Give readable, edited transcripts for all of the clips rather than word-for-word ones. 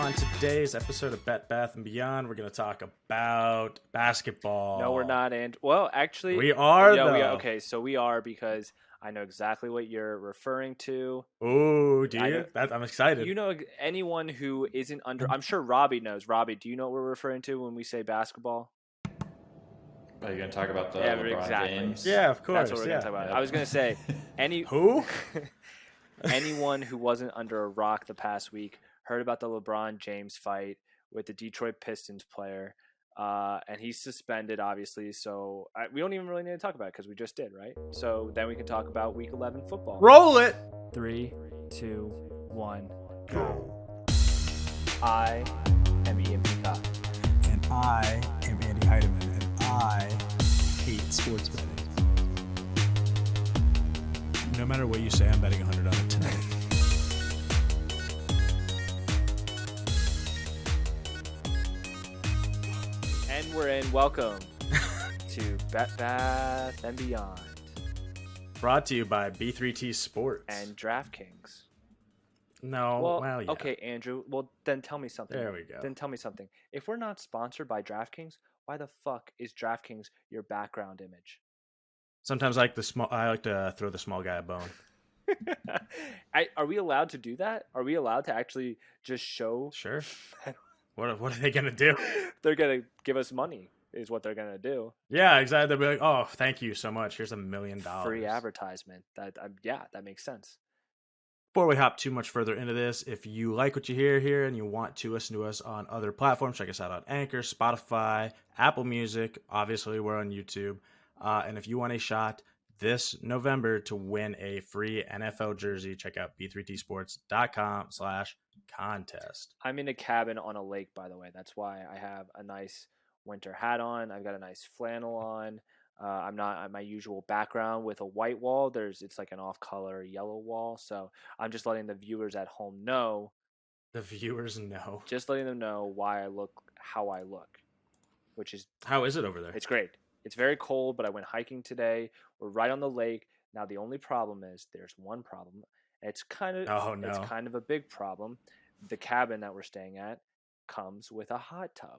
On today's episode of Bet Bath and Beyond, we're going to talk about basketball. No, we're not. And well, actually, we are. Yeah, though. we are. Okay, so we are because I know exactly what you're referring to. Ooh, do you? I'm excited. You know, anyone who isn't under. I'm sure Robbie knows. Robbie, do you know what we're referring to when we say basketball? Are you going to talk about the Yeah, LeBron exactly. James? Yeah, of course. That's what we're going to talk about. Yep. I was going to say Who? anyone who wasn't under a rock the past week heard about the LeBron James fight with the Detroit Pistons player, and he's suspended, obviously. So we don't even really need to talk about it because we just did, right? So then we can talk about Week 11 football. Roll it. 3, 2, 1, go. I am Ian Peacock. And I am Andy Heidemann, and I hate sports betting. No matter what you say, I'm betting 100 on it tonight. And we're in. Welcome to Bet Bath and Beyond Brought to you by B3T Sports. and DraftKings. No, well, yeah. Okay, Andrew. Well, then tell me something. There we go. Then tell me something. If we're not sponsored by DraftKings, why the fuck is DraftKings your background image? Sometimes I like to throw the small guy a bone. Are we allowed to do that? Are we allowed to actually just show? Sure. What are they going to do? They're gonna give us money. Is what they're gonna do. Yeah, exactly. They'll be like, "Oh, thank you so much. Here's $1 million." Free advertisement. That makes sense. Before we hop too much further into this, if you like what you hear here and you want to listen to us on other platforms, check us out on Anchor, Spotify, Apple Music. Obviously, we're on YouTube. And if you want a shot this November to win a free NFL jersey, check out b3tsports.com/contest. I'm in a cabin on a lake, by the way. That's why I have a nice winter hat on. I've got a nice flannel on. I'm not on my usual background with a white wall. It's like an off-color yellow wall. So I'm just letting the viewers at home know. The viewers know. Just letting them know why I look how I look, which is How is it over there? it's great. It's very cold, but I went hiking today. We're right on the lake. Now the only problem is there's one problem. It's kind of It's kind of a big problem. The cabin that we're staying at comes with a hot tub.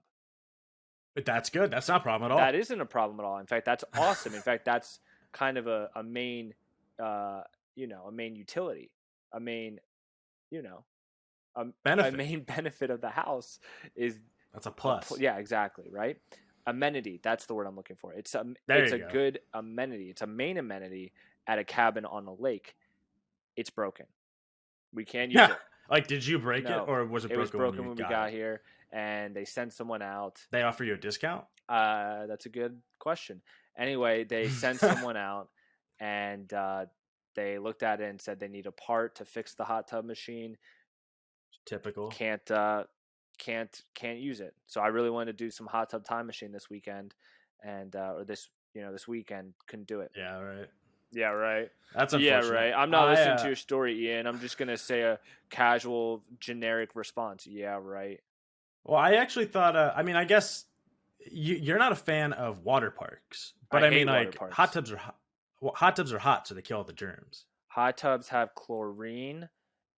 But that's good. That's not a problem at all. That isn't a problem at all. In fact, that's awesome. In fact, that's kind of a main, a main utility, a main, benefit. a main benefit of the house is That's a plus. yeah, exactly. Right. Amenity. That's the word I'm looking for. It's a go. good amenity. It's a main amenity at a cabin on a lake. It's broken. We can't use it. Like, did you break No, it, or was it broken? It was broken when we got it? here, and they sent someone out. They offer you a discount? That's a good question. Anyway, they sent someone out, and they looked at it and said they need a part to fix the hot tub machine. Typical. Can't use it. So I really wanted to do some hot tub time machine this weekend, and or this weekend, couldn't do it. Yeah, right. Yeah, right. That's unfortunate. Yeah, right. I'm not listening to your story, Ian. I'm just gonna say a casual, generic response. Yeah, right. Well, I actually thought. I guess you're not a fan of water parks, but I I mean, hate water like parks. hot tubs are hot. Well, hot tubs are hot, so they kill all the germs. Hot tubs have chlorine,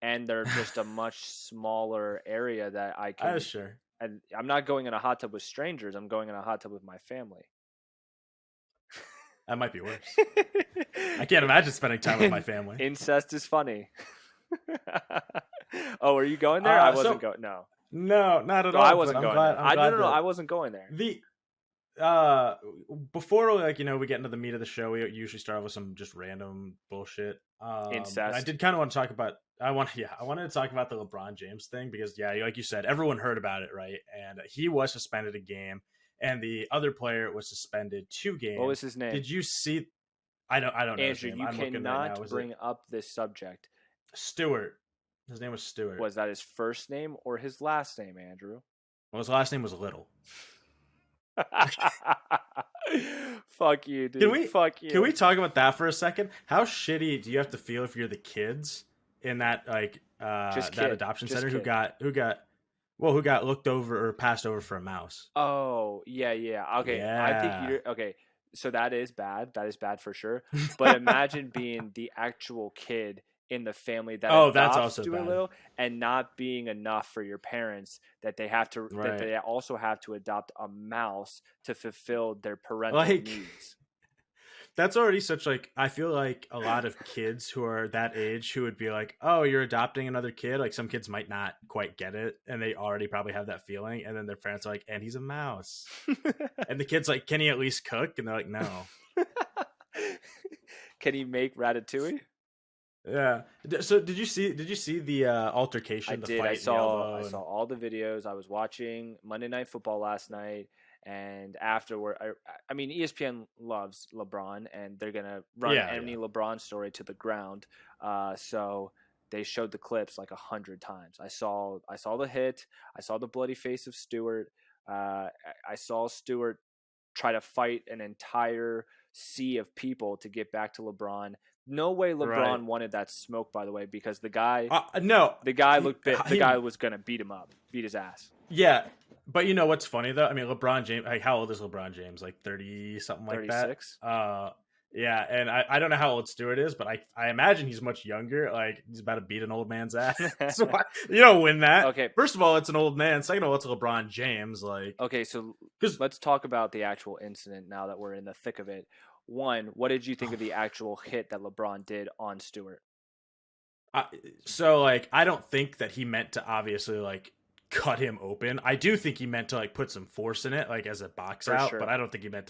and they're just a much smaller area that I can. Sure. And I'm not going in a hot tub with strangers. I'm going in a hot tub with my family. That might be worse. I can't imagine spending time with my family. Incest is funny. Oh, are you going there? I wasn't going. No. No, not at No, all. I wasn't going there. No, I'm glad I wasn't going there. The before we get into the meat of the show, we usually start with some just random bullshit. Incest. I did kind of want to talk about. I wanted to talk about the LeBron James thing because like you said, everyone heard about it, right? And he was suspended a game, and the other player was suspended 2 games. What was his name? Did you see? I don't know. Andrew, you cannot bring up this subject. Stewart. His name was Stewart. Was that his first name or his last name, Andrew? Well, his last name was Little. Fuck you, dude. Fuck you. Can we talk about that for a second? How shitty do you have to feel if you're the kids in that that adoption center who got looked over or passed over for a mouse? Oh, yeah. Okay. Yeah. I think you're okay. So that is bad. That is bad for sure. But imagine being the actual kid in the family that Oh, adopts that's also Stuart bad. Little, and not being enough for your parents that they have to that Right. they also have to adopt a mouse to fulfill their parental Like, needs. that's already such like I feel like a lot of kids who are that age who would be like, "Oh, you're adopting another kid." Like some kids might not quite get it, and they already probably have that feeling, and then their parents are like, "And he's a mouse," and the kid's like, "Can he at least cook?" And they're like, "No." Can he make ratatouille? Yeah. So did you see the altercation, I the did. fight, I and the saw elbow? I saw all the videos. I was watching Monday Night Football last night, and afterward, I mean, ESPN loves LeBron, and they're gonna run Yeah, any yeah. LeBron story to the ground. So they showed the clips like 100 times. I saw the hit. I saw the bloody face of Stewart. I saw Stewart try to fight an entire sea of people to get back to LeBron. No way Right. LeBron wanted that smoke, by the way, because the guy No. the guy He, looked bit. The he guy was gonna beat him up, beat his ass. Yeah, but you know what's funny though? I mean, LeBron James. Like, how old is LeBron James? Like 30 something like that. 36. Yeah, and I don't know how old Stewart is, but I imagine he's much younger. Like he's about to beat an old man's ass. So you don't win that. Okay. First of all, it's an old man. Second of all, it's LeBron James. Like, Okay, so 'cause- let's talk about the actual incident now that we're in the thick of it. One, what did you think of the actual hit that LeBron did on Stewart? so like I don't think that he meant to obviously like cut him open. I do think he meant to like put some force in it, like as a box For out. sure. But I don't think he meant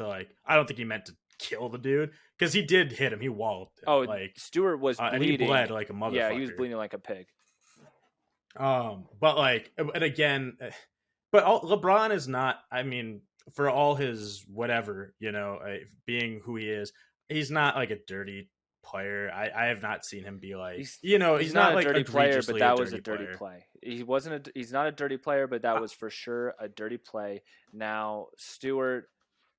to kill the dude because he did hit him. He walloped him. Oh, like Stewart was and bleeding. he bled like a motherfucker. Yeah, he was bleeding like a pig. But like, and again, but LeBron is not. I mean, for all his whatever, being who he is, he's not like a dirty player. I have not seen him be like, He's not a like dirty player, but egregiously that was a dirty player. play. He's not a dirty player, but that was for sure a dirty play. Now, Stewart,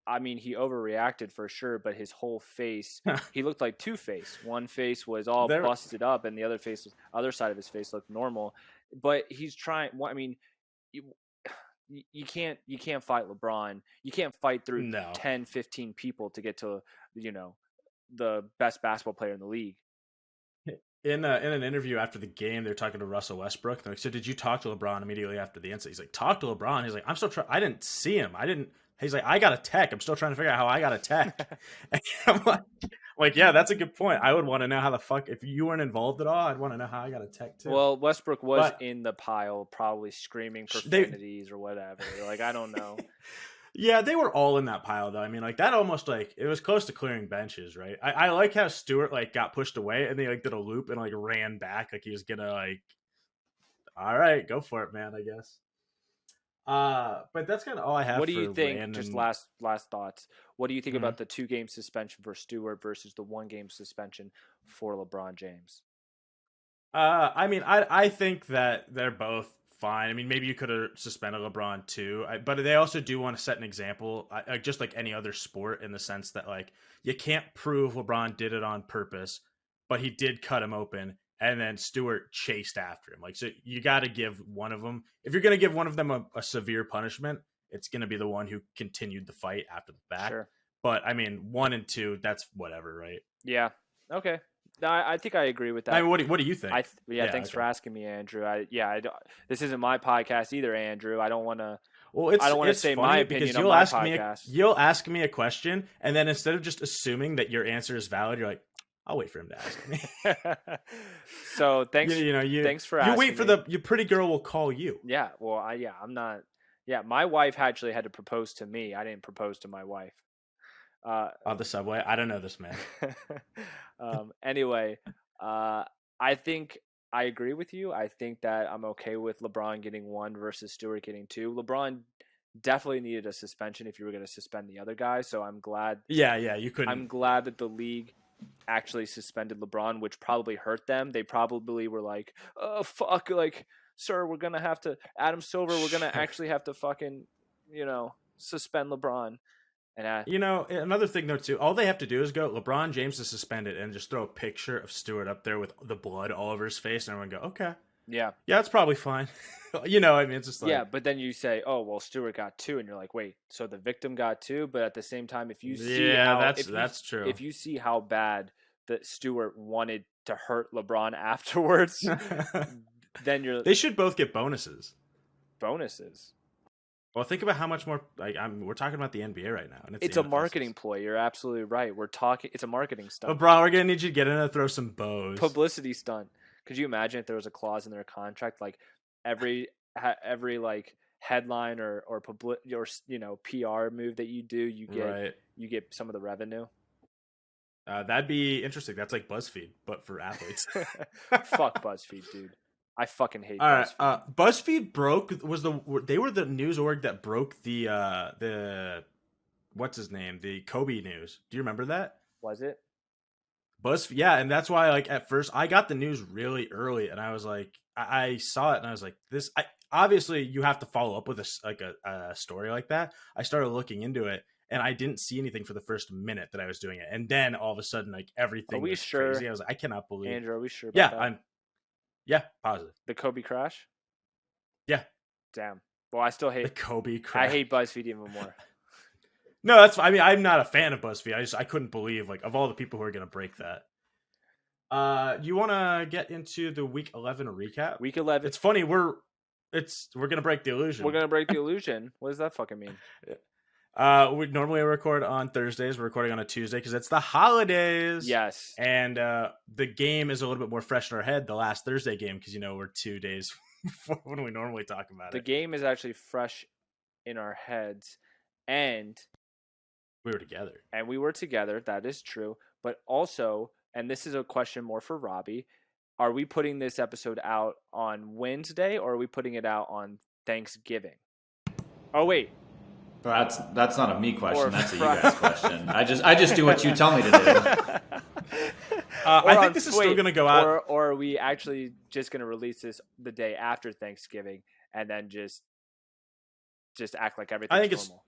I mean, he overreacted for sure, but his whole face, he looked like Two-Face. One face was all busted up, and the other side of his face looked normal. But he's trying. I mean, you can't fight LeBron. You can't fight through 10, 15 people to get to the best basketball player in the league. In an interview after the game, they're talking to Russell Westbrook. They're like, "So did you talk to LeBron immediately after the incident?" He's like, "Talk to LeBron." He's like, "I'm still trying. I didn't see him. I didn't." He's like, "I got a tech. I'm still trying to figure out how I got a tech." And I'm like, yeah, that's a good point. I would want to know how the fuck, if you weren't involved at all, I'd want to know how I got a tech too. Well, Westbrook was in the pile, probably screaming profanities or whatever. Like, I don't know. Yeah, they were all in that pile though. I mean, like that almost like it was close to clearing benches, right? I like how Stewart like got pushed away and they like did a loop and like ran back like he was gonna like, all right, go for it, man. I guess. But that's kind of all I have. What do you think? Rand just and... last thoughts. What do you think about the 2-game suspension for Stewart versus the 1-game suspension for LeBron James? I mean, I think that they're both fine. I mean, maybe you could have suspended LeBron too, but they also do want to set an example, just like any other sport, in the sense that like you can't prove LeBron did it on purpose, but he did cut him open, and then Stewart chased after him. Like, so you got to give one of them. If you're going to give one of them a severe punishment, it's going to be the one who continued the fight after the fact. Sure. But I mean, 1 and 2, that's whatever, right? Yeah. Okay. I think I agree with that. I mean, what do you think? Thanks for asking me, Andrew. This isn't my podcast either, Andrew. I don't want to. Well, I don't want to say my opinion on my podcast. You'll ask me a question, and then instead of just assuming that your answer is valid, you're like, "I'll wait for him to ask me." So thanks. Thanks for asking. You wait for your pretty girl will call you. Yeah. Well, I'm not. Yeah, my wife actually had to propose to me. I didn't propose to my wife. On the subway. I don't know this man. Anyway, I think I agree with you. I think that I'm okay with LeBron getting 1 versus Stewart getting 2. LeBron definitely needed a suspension if you were going to suspend the other guy. So I'm glad. Yeah, you couldn't. I'm glad that the league actually suspended LeBron, which probably hurt them. They probably were like, "Oh fuck, like, sir, we're gonna have to Adam Silver. We're gonna actually have to fucking, suspend LeBron." And another thing though too, all they have to do is go LeBron James is suspended and just throw a picture of Stewart up there with the blood all over his face, and everyone go, okay, yeah, it's probably fine. I mean, it's just like, yeah, but then you say, oh well, Stewart got 2, and you're like, wait, so the victim got 2, but at the same time, if you see, that's true. If you see how bad that Stewart wanted to hurt LeBron afterwards, then you're They should both get bonuses. bonuses. Well, think about how much more. We're talking about the NBA right now, and It's the a marketing ploy. You're absolutely right. It's a marketing stunt. LeBron, we're gonna need you to get in and throw some bows. Publicity stunt. Could you imagine if there was a clause in their contract, like every like headline or PR move that you do, you get some of the revenue. That'd be interesting. That's like BuzzFeed, but for athletes. Fuck BuzzFeed, dude. I fucking hate All BuzzFeed. right, BuzzFeed they were the news org that broke the what's his name, the Kobe news. Do you remember that? Was it? BuzzFeed, yeah, and that's why like at first I got the news really early, and I was like, I saw it, and I was like, this. Obviously you have to follow up with a story like that. I started looking into it, and I didn't see anything for the first minute that I was doing it, and then all of a sudden, like everything was crazy. I was like, I cannot believe. Andrew, are we sure about that? Yeah, positive. The Kobe crash? Yeah. Damn. Well, I still hate the Kobe crash. I hate BuzzFeed even more. No, that's. I mean, I'm not a fan of BuzzFeed. I couldn't believe like of all the people who are going to break that. You want to get into the Week 11 recap? Week 11. It's funny. We're going to break the illusion. We're going to break the illusion. What does that fucking mean? We normally record on Thursdays. We're recording on a Tuesday because it's the holidays. Yes. And the game is a little bit more fresh in our head, the last Thursday game, because, we're 2 days before when we normally talk about it. The game is actually fresh in our heads. And we were together. And we were together. That is true. But also, and this is a question more for Robbie, are we putting this episode out on Wednesday or are we putting it out on Thanksgiving? Oh, wait. That's not a me question. That's a you guys question. I just do what you tell me to do. I think this is still going to go out. Or are we actually just going to release this the day after Thanksgiving and then just act like everything's normal?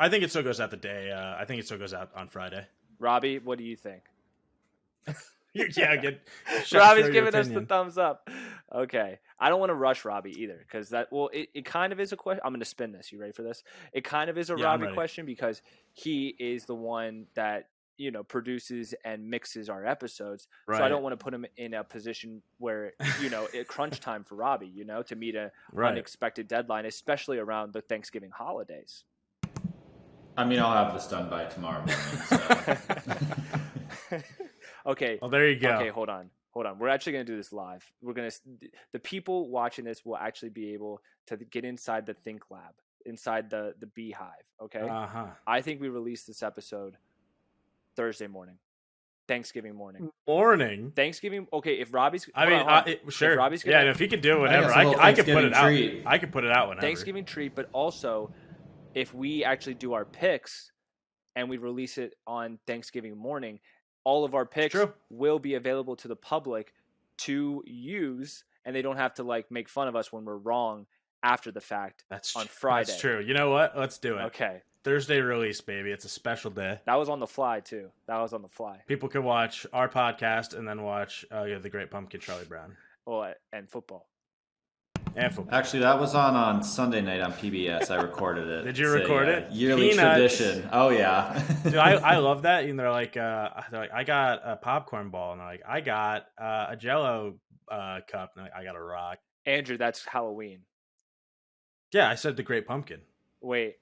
I think it still goes out the day. I think it still goes out on Friday. Robbie, what do you think? Robbie's giving us the thumbs up. Okay. I don't want to rush Robbie either because it kind of is a question. I'm going to spin this. You ready for this? It kind of is a Robbie question because he is the one that, produces and mixes our episodes. Right. So I don't want to put him in a position where, it crunch time for Robbie, to meet an unexpected deadline, especially around the Thanksgiving holidays. I mean, I'll have this done by tomorrow morning. So. Okay. Well, there you go. Okay, hold on. We're actually going to do this live. The people watching this will actually be able to get inside the Think Lab, inside the beehive. Okay. Uh-huh. I think we release this episode Thursday morning, Thanksgiving morning. Thanksgiving. Okay. If Robbie's, sure. If Robbie's gonna, if he could do it whenever, I could put it out. Treat. I could put it out whenever. Thanksgiving treat, but also if we actually do our picks and we release it on Thanksgiving morning, all of our picks will be available to the public to use, and they don't have to make fun of us when we're wrong after the fact. On Friday. That's true. You know what? Let's do it. Okay. Thursday release, baby. It's a special day. That was on the fly too. People can watch our podcast and then watch The Great Pumpkin, Charlie Brown. Oh, and football. Actually, that was on Sunday night on PBS. I recorded it. Did you record it? Yearly tradition. Oh yeah. Dude, I love that. And they're like, I got a popcorn ball, and they're like, I got a Jello cup, and I got a rock. Andrew, that's Halloween. Yeah, I said The Great Pumpkin. Wait.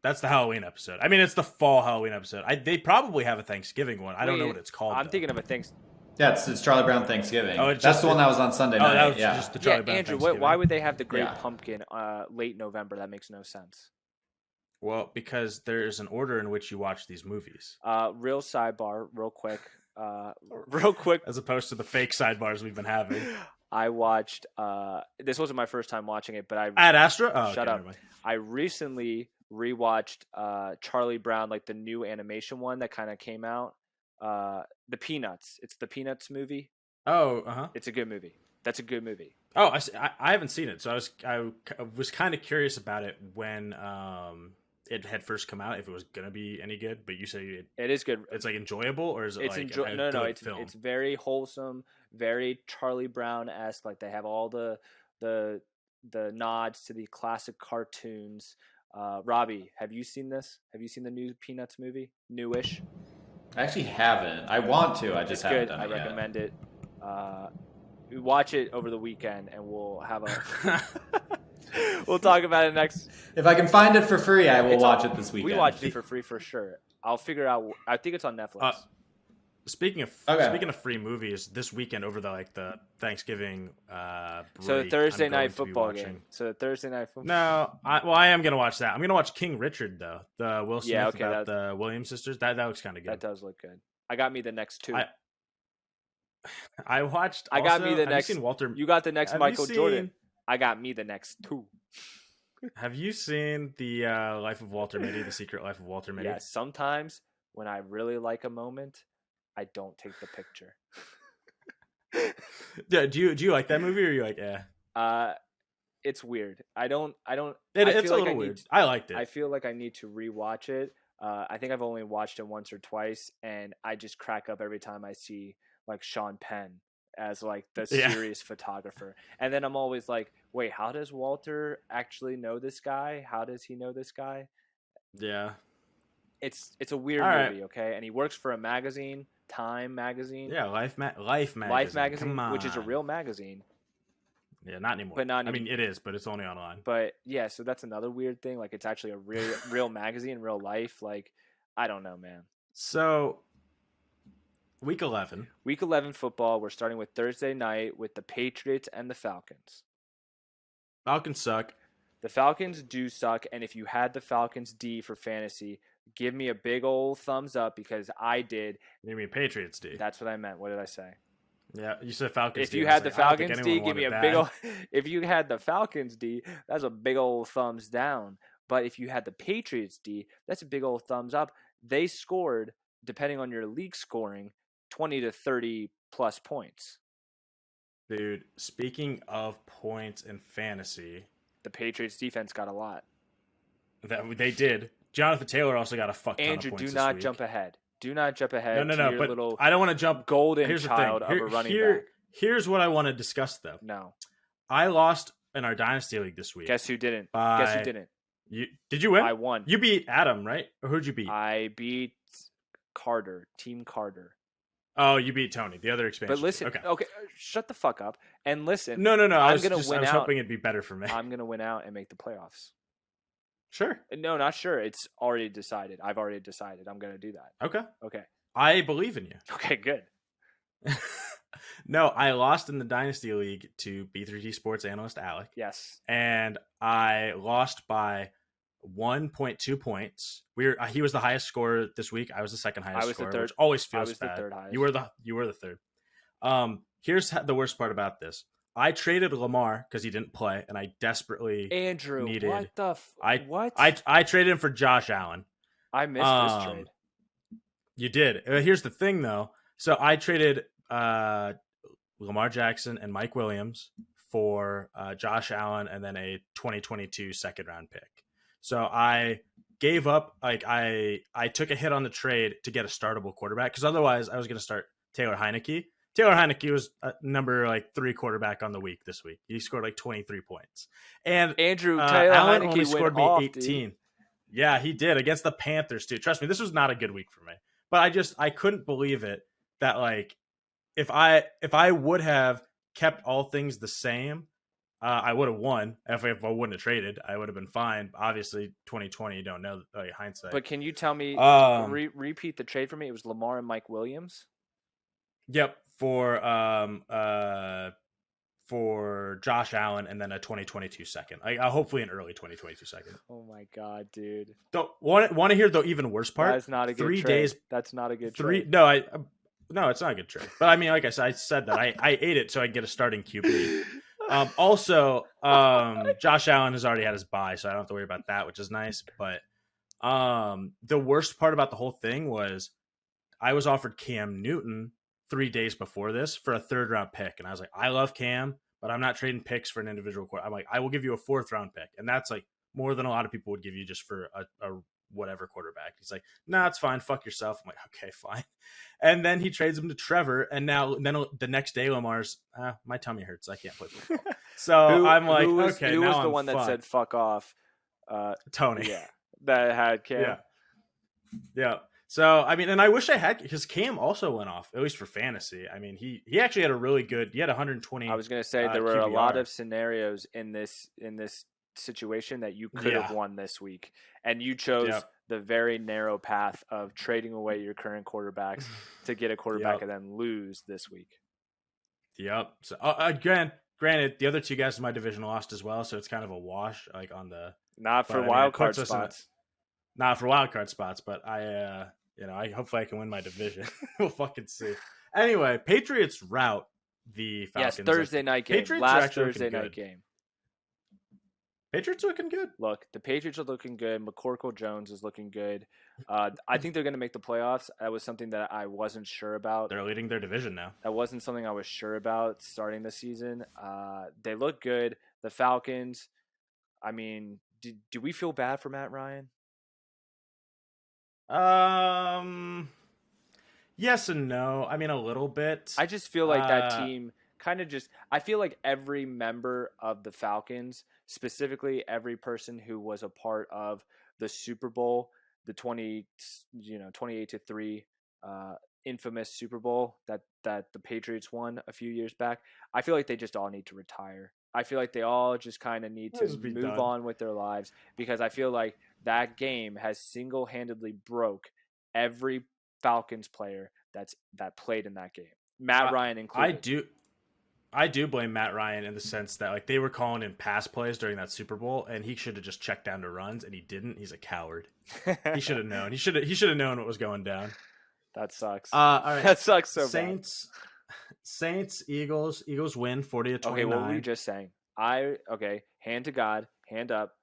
That's the Halloween episode. I mean, it's the fall Halloween episode. They probably have a Thanksgiving one. I don't know what it's called. I'm thinking of a Thanksgiving. Yeah, it's Charlie Brown Thanksgiving. Oh, that's the one that was on Sunday night. That was just the Charlie Brown Andrew, why would they have the Great Pumpkin late November? That makes no sense. Well, because there's an order in which you watch these movies. Real sidebar, real quick. As opposed to the fake sidebars we've been having. I watched. This wasn't my first time watching it, but I at Astra. Oh, shut up. I recently rewatched Charlie Brown, the new animation one that kind of came out. The Peanuts. It's the Peanuts movie. Oh, uh-huh. It's a good movie. That's a good movie. Oh, I haven't seen it, so I was kind of curious about it when it had first come out, if it was gonna be any good. But you say it is good. It's enjoyable, or is it It's very wholesome, very Charlie Brown-esque. They have all the nods to the classic cartoons. Robbie, have you seen this? Have you seen the new Peanuts movie? Newish. I actually haven't. I want to. I just It's haven't good. done I it yet. recommend it. We watch it over the weekend, and we'll have a. We'll talk about it next. If I can find it for free, I will It's watch on- it this weekend. We watched it for free for sure. I'll figure out. I think it's on Netflix. Speaking of free movies, this weekend over the Thanksgiving break, So the Thursday I'm going night to be football watching- game. So the Thursday night football. No, I am gonna watch that. I'm gonna watch King Richard though, the Will Smith Yeah, okay, about the Williams sisters. That looks kind of good. That does look good. I got me the next two. I watched. I got also, me the have next. You seen Walter? You got the next have Michael you Jordan. seen- I got me the next two. Have you seen the Life of Walter Mitty, the Secret Life of Walter Mitty? Yeah, sometimes when I really like a moment, I don't take the picture. Yeah, do you like that movie or are you like It's weird. I don't. It's a little weird. I liked it. I feel like I need to rewatch it. I think I've only watched it once or twice, and I just crack up every time I see like Sean Penn as like the serious photographer, and then I'm always like, wait, how does Walter actually know this guy? How does he know this guy? Yeah, it's a weird movie, okay? And he works for a magazine, Time magazine. Yeah, Life magazine. Life magazine, Come on. which is a real magazine. Yeah, not anymore. But not I mean, it is, but it's only online. But yeah, so that's another weird thing. Like, it's actually a real magazine, real life. Like, I don't know, man. So, week 11. Week 11 football. We're starting with Thursday night with the Patriots and the Falcons. Falcons suck. The Falcons do suck, and if you had the Falcons D for fantasy, give me a big old thumbs up because I did. You mean Patriots D? That's what I meant. What did I say? Yeah, you said Falcons. If you had the Falcons D, give me a big old. If you had the Falcons D, that's a big old thumbs down. But if you had the Patriots D, that's a big old thumbs up. They scored, depending on your league scoring, 20 to 30 plus points. Dude, speaking of points in fantasy, the Patriots defense got a lot. That they did. Jonathan Taylor also got a fuck ton Andrew, of points do not this week. jump ahead. Do not jump ahead. No, your but little I don't want to jump. Golden Here's child the thing. of a running back. Here's what I want to discuss, though. No. I lost in our Dynasty League this week. Guess who didn't? Guess who didn't? Did you win? I won. You beat Adam, right? Or who'd you beat? I beat Carter. Team Carter. Oh, you beat Tony, the other expansion. But listen, okay, shut the fuck up and listen. No. I was gonna win out. hoping it'd be better for me. I'm gonna win out and make the playoffs. Sure. No, not sure. It's already decided. I've already decided. I'm gonna do that. Okay. I believe in you. Okay, good. No, I lost in the Dynasty League to B3T Sports Analyst Alec. Yes. And I lost by 1.2 points. He was the highest scorer this week. I was the second highest scorer. The third. Which always feels I was bad. the third highest. You were the third. Here's the worst part about this. I traded Lamar because he didn't play, and I desperately needed. What the? What? I traded him for Josh Allen. I missed this trade. You did. Here's the thing, though. So I traded Lamar Jackson and Mike Williams for Josh Allen and then a 2022 second round pick. So I gave up. I took a hit on the trade to get a startable quarterback because otherwise I was going to start Taylor Heineke. Taylor Heineke was number 3 quarterback on the week this week. He scored 23 points. And Andrew Taylor Allen Heineke only scored me off, 18. Dude. Yeah, he did against the Panthers too. Trust me, this was not a good week for me. But I couldn't believe it that if I would have kept all things the same, I would have won. If I wouldn't have traded, I would have been fine. Obviously, 2020, you don't know hindsight. But can you tell me repeat the trade for me? It was Lamar and Mike Williams. Yep, for Josh Allen and then a 2022 second. Hopefully an early 2022 second. Oh my god, dude! Don't want to hear the even worse part? That's not a good 3 trade. days. That's not a good trade. No, it's not a good trade. But I mean, like I said that I ate it so I can get a starting QB. Also, Josh Allen has already had his bye, so I don't have to worry about that, which is nice. But the worst part about the whole thing was I was offered Cam Newton 3 days before this for a 3rd round pick. And I was like, I love Cam, but I'm not trading picks for an individual quarterback. I'm like, I will give you a 4th round pick. And that's more than a lot of people would give you just for a whatever quarterback. He's like, nah, it's fine. Fuck yourself. I'm like, okay, fine. And then he trades him to Trevor. And then the next day, Lamar's, my tummy hurts. I can't play football. So I'm like, who was the one that said fuck off? Tony. Yeah. That had Cam. Yeah. So, I mean, and I wish I had, because Cam also went off, at least for fantasy. I mean, he actually had a really good, he had 120. I was going to say there were a QBR. lot of scenarios in this situation that you could have Yeah. won this week, and you chose Yep. the very narrow path of trading away your current quarterbacks to get a quarterback Yep. and then lose this week. Yep. So granted, the other two guys in my division lost as well, so it's kind of a wash, like on the Not for But, I mean, wild it card puts us in a- spots. not for wild card spots, but I hopefully I can win my division. We'll fucking see. Anyway, Patriots route the Falcons. Yes, Thursday night game. Patriots are Last actually Thursday looking night good. game. Patriots looking good. Look, the Patriots are looking good. McCorkle Jones is looking good. I think they're going to make the playoffs. That was something that I wasn't sure about. They're leading their division now. That wasn't something I was sure about starting the season. They look good. The Falcons, I mean, do we feel bad for Matt Ryan? Yes and no. I mean, a little bit. I just feel like that team kind of I feel like every member of the Falcons, specifically every person who was a part of the Super Bowl, the 28-3 infamous Super Bowl that the Patriots won a few years back. I feel like they just all need to retire. I feel like they all just kind of need to move on with their lives, because I feel like that game has single-handedly broke every Falcons player that played in that game. Matt Ryan included. I do blame Matt Ryan in the sense that, like, they were calling in pass plays during that Super Bowl, and he should have just checked down to runs, and he didn't. He's a coward. He should have known. He should have known what was going down. That sucks. All right. That sucks so Saints, bad. Saints, Eagles win 40-29. Okay, what were we just saying? Hand to God, hand up.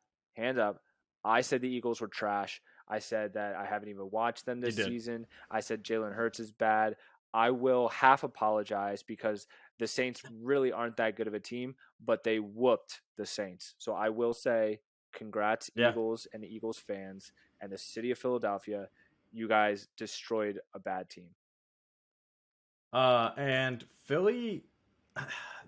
I said the Eagles were trash. I said that I haven't even watched them this season. I said Jalen Hurts is bad. I will half apologize because the Saints really aren't that good of a team, but they whooped the Saints. So I will say congrats, Eagles and the Eagles fans and the city of Philadelphia. You guys destroyed a bad team. And Philly,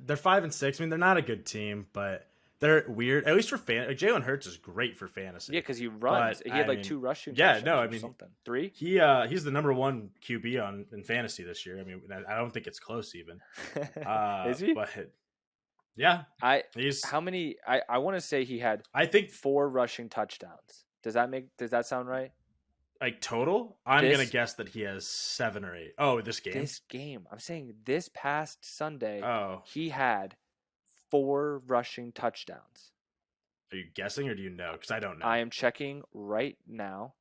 they're 5-6. I mean, they're not a good team, but they're weird. At least for Jalen Hurts is great for fantasy. Yeah, because he runs. But, he had 2 rushing. Yeah, no, I mean something 3. He's the number 1 QB in fantasy this year. I mean, I don't think it's close even. Is he? But yeah, I want to say he had. I think 4 rushing touchdowns. Does that sound right? Like total? I'm gonna guess that he has 7 or 8. Oh, this game. I'm saying this past Sunday. Oh, he had 4 rushing touchdowns. Are you guessing or do you know? Because I don't know. I am checking right now.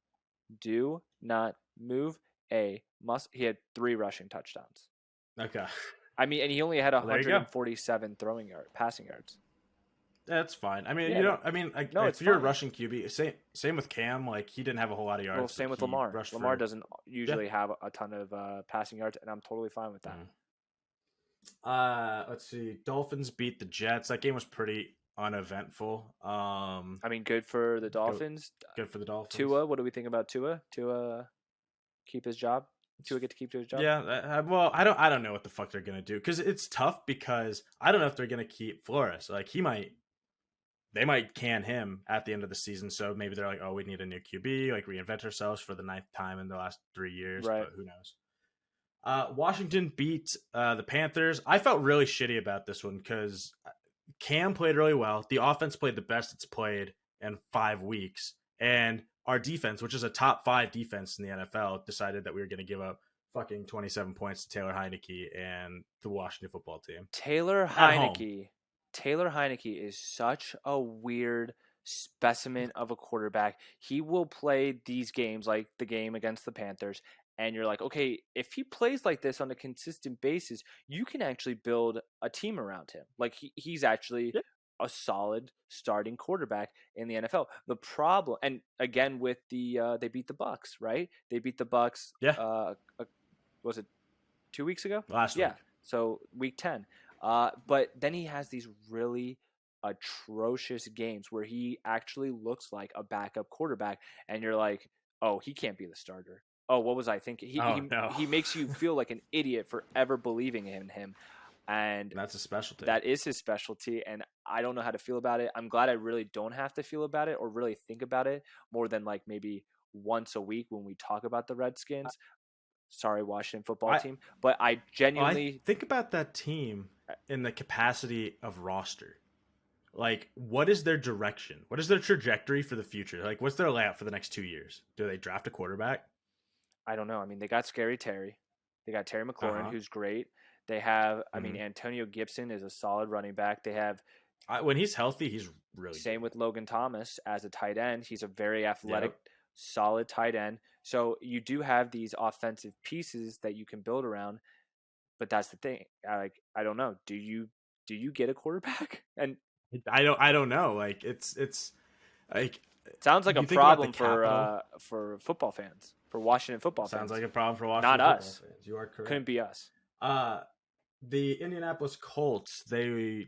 Do not move a muscle. He had 3 rushing touchdowns. Okay. I mean, and he only had 147 passing yards. That's fine. I mean, no, if you're a rushing QB, same with Cam. Like, he didn't have a whole lot of yards. Well, same with Lamar. Lamar doesn't usually have a ton of passing yards, and I'm totally fine with that. Let's see. Dolphins beat the Jets. That game was pretty uneventful. I mean, good for the Dolphins. Good for the Dolphins. Tua, what do we think about Tua? Tua keep his job? Tua get to keep to his job? Yeah. Well, I don't know what the fuck they're gonna do, because it's tough, because I don't know if they're gonna keep Flores. Like, they might can him at the end of the season. So maybe they're like, oh, we need a new QB, like reinvent ourselves for the 9th time in the last 3 years. Right. But who knows? Washington beat the Panthers. I felt really shitty about this one because Cam played really well. The offense played the best it's played in 5 weeks. And our defense, which is a top 5 defense in the NFL, decided that we were going to give up fucking 27 points to Taylor Heineke and the Washington football team. Taylor Heineke is such a weird specimen of a quarterback. He will play these games like the game against the Panthers, and you're like, okay, if he plays like this on a consistent basis, you can actually build a team around him. Like, he's actually a solid starting quarterback in the NFL. The problem, and again with the they beat the Bucs, right? They beat the Bucs. Yeah. Was it 2 weeks ago? Last week. Yeah. So week 10. But then he has these really atrocious games where he actually looks like a backup quarterback, and you're like, oh, he can't be the starter. Oh, what was I thinking? He makes you feel like an idiot for ever believing in him. And that's a specialty. That is his specialty, and I don't know how to feel about it. I'm glad I really don't have to feel about it or really think about it more than like maybe once a week when we talk about the Redskins. Sorry, Washington football team. But I genuinely think about that team in the capacity of roster. Like, what is their direction? What is their trajectory for the future? Like, what's their layout for the next 2 years? Do they draft a quarterback? I don't know. I mean, they got Scary Terry. They got Terry McLaurin, who's great. They have, I mean, Antonio Gibson is a solid running back. They have, when he's healthy, he's really same good. with Logan Thomas as a tight end. He's a very athletic, solid tight end. So you do have these offensive pieces that you can build around. But that's the thing. I don't know. Do you get a quarterback? And I don't know. Like, it's like, it sounds like a problem for football fans, for Washington football fans. Sounds like a problem for Washington. Not us. Fans. You are correct. Couldn't be us. The Indianapolis Colts, they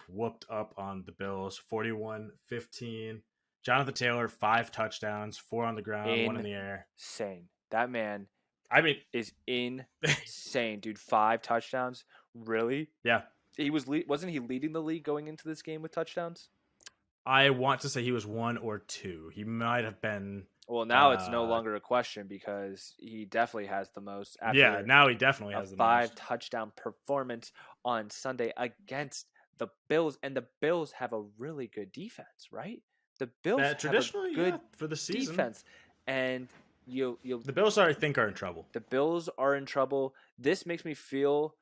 whooped up on the Bills 41-15. Jonathan Taylor, 5 touchdowns, 4 on the ground, 1 in the air. Insane. That man, is insane, dude. 5 touchdowns, really? Yeah. Wasn't he leading the league going into this game with touchdowns? I want to say he was 1 or 2. He might have been. Well, now it's no longer a question because he definitely has the most. Now he definitely has the 5 touchdown performance on Sunday against the Bills, and the Bills have a really good defense, right? The Bills have traditionally a good for the season defense, and the Bills are in trouble. The Bills are in trouble. This makes me feel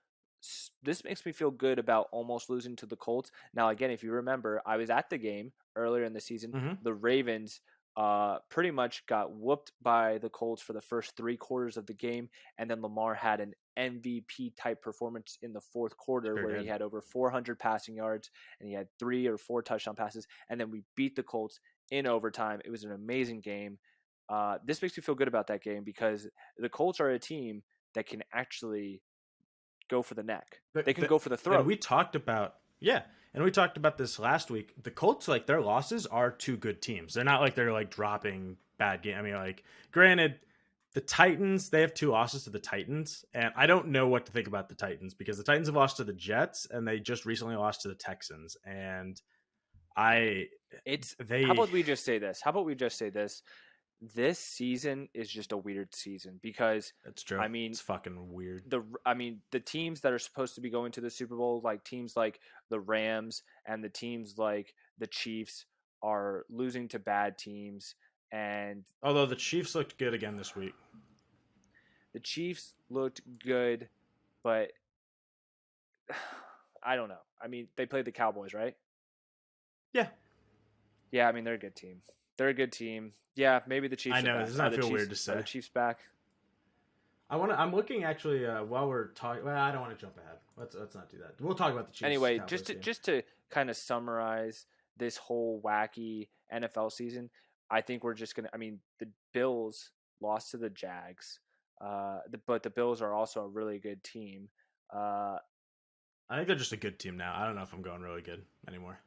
good about almost losing to the Colts. Now, again, if you remember, I was at the game earlier in the season. The Ravens pretty much got whooped by the Colts for the first 3 quarters of the game, and then Lamar had an MVP type performance in the fourth quarter where he had over 400 passing yards and he had 3 or 4 touchdown passes, and then we beat the Colts in overtime. It was an amazing game. This makes me feel good about that game because the Colts are a team that can actually go for the neck. They can go for the throat. And we talked about this last week. The Colts, like, their losses are 2 good teams. They're not like they're like dropping bad game. I mean, like, granted, the Titans, they have 2 losses to the Titans, and I don't know what to think about the Titans because the Titans have lost to the Jets and they just recently lost to the Texans. And how about we just say this? This season is just a weird season because that's true. I mean, it's fucking weird. The teams that are supposed to be going to the Super Bowl, like teams like the Rams and the teams like the Chiefs, are losing to bad teams. And although the Chiefs looked good again this week, the Chiefs looked good, but I don't know. I mean, they played the Cowboys, right? Yeah. Yeah, I mean, they're a good team. Yeah, maybe the Chiefs. I know. Are back. Does not feel weird to say. Are the Chiefs back? I'm looking actually while we're talking. Well, I don't want to jump ahead. Let's not do that. We'll talk about the Chiefs. Anyway, just to kind of summarize this whole wacky NFL season, I think we're just gonna. I mean, the Bills lost to the Jags, but the Bills are also a really good team. I think they're just a good team now. I don't know if I'm going really good anymore.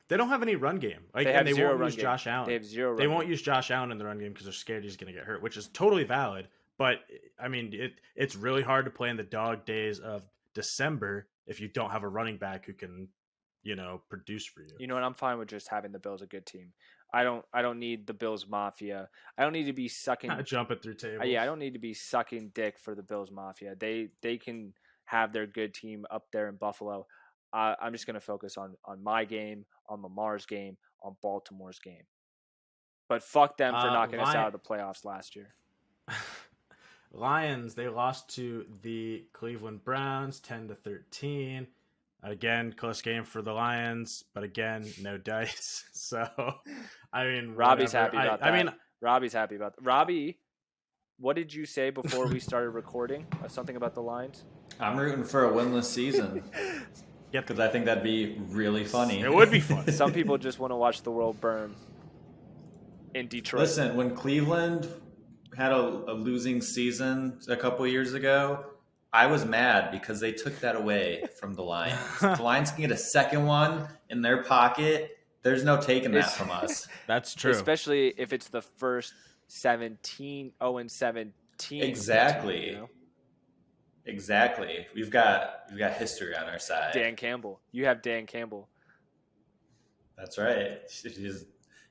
They don't have any run game. Like, they won't use Josh Allen. They have zero. They won't use Josh Allen in the run game because they're scared he's going to get hurt, which is totally valid. But I mean, it's really hard to play in the dog days of December if you don't have a running back who can, produce for you. You know what? I'm fine with just having the Bills a good team. I don't need the Bills Mafia. I don't need to be sucking jumping through tables. I don't need to be sucking dick for the Bills Mafia. They can have their good team up there in Buffalo. I'm just going to focus on my game, on Lamar's game, on Baltimore's game. But fuck them for knocking us out of the playoffs last year. Lions, they lost to the Cleveland Browns 10-13. Again, close game for the Lions, but again, no dice. So, I mean, Robbie's happy about that. Robbie's happy about that. Robbie, what did you say before we started recording? Something about the Lions? I'm rooting for a winless season. Because I think that'd be really funny. It would be fun. Some people just want to watch the world burn in Detroit. Listen, when Cleveland had a losing season a couple years ago, I was mad because they took that away from the Lions. The Lions can get a second one in their pocket. There's no taking that from us. That's true. Especially if it's the first 0-17. Exactly. Exactly. We've got history on our side. Dan Campbell. You have Dan Campbell. That's right.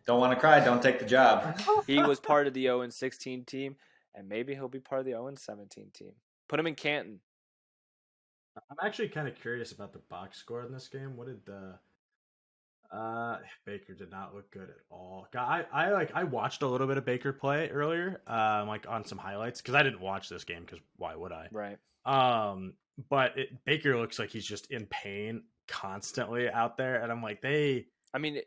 Don't want to cry. Don't take the job. He was part of the 0-16 team, and maybe he'll be part of the 0-17 team. Put him in Canton. I'm actually kind of curious about the box score in this game. What did the Baker did not look good at all. I watched a little bit of Baker play earlier, like on some highlights because I didn't watch this game because why would I? Right. But Baker looks like he's just in pain constantly out there, and I'm like,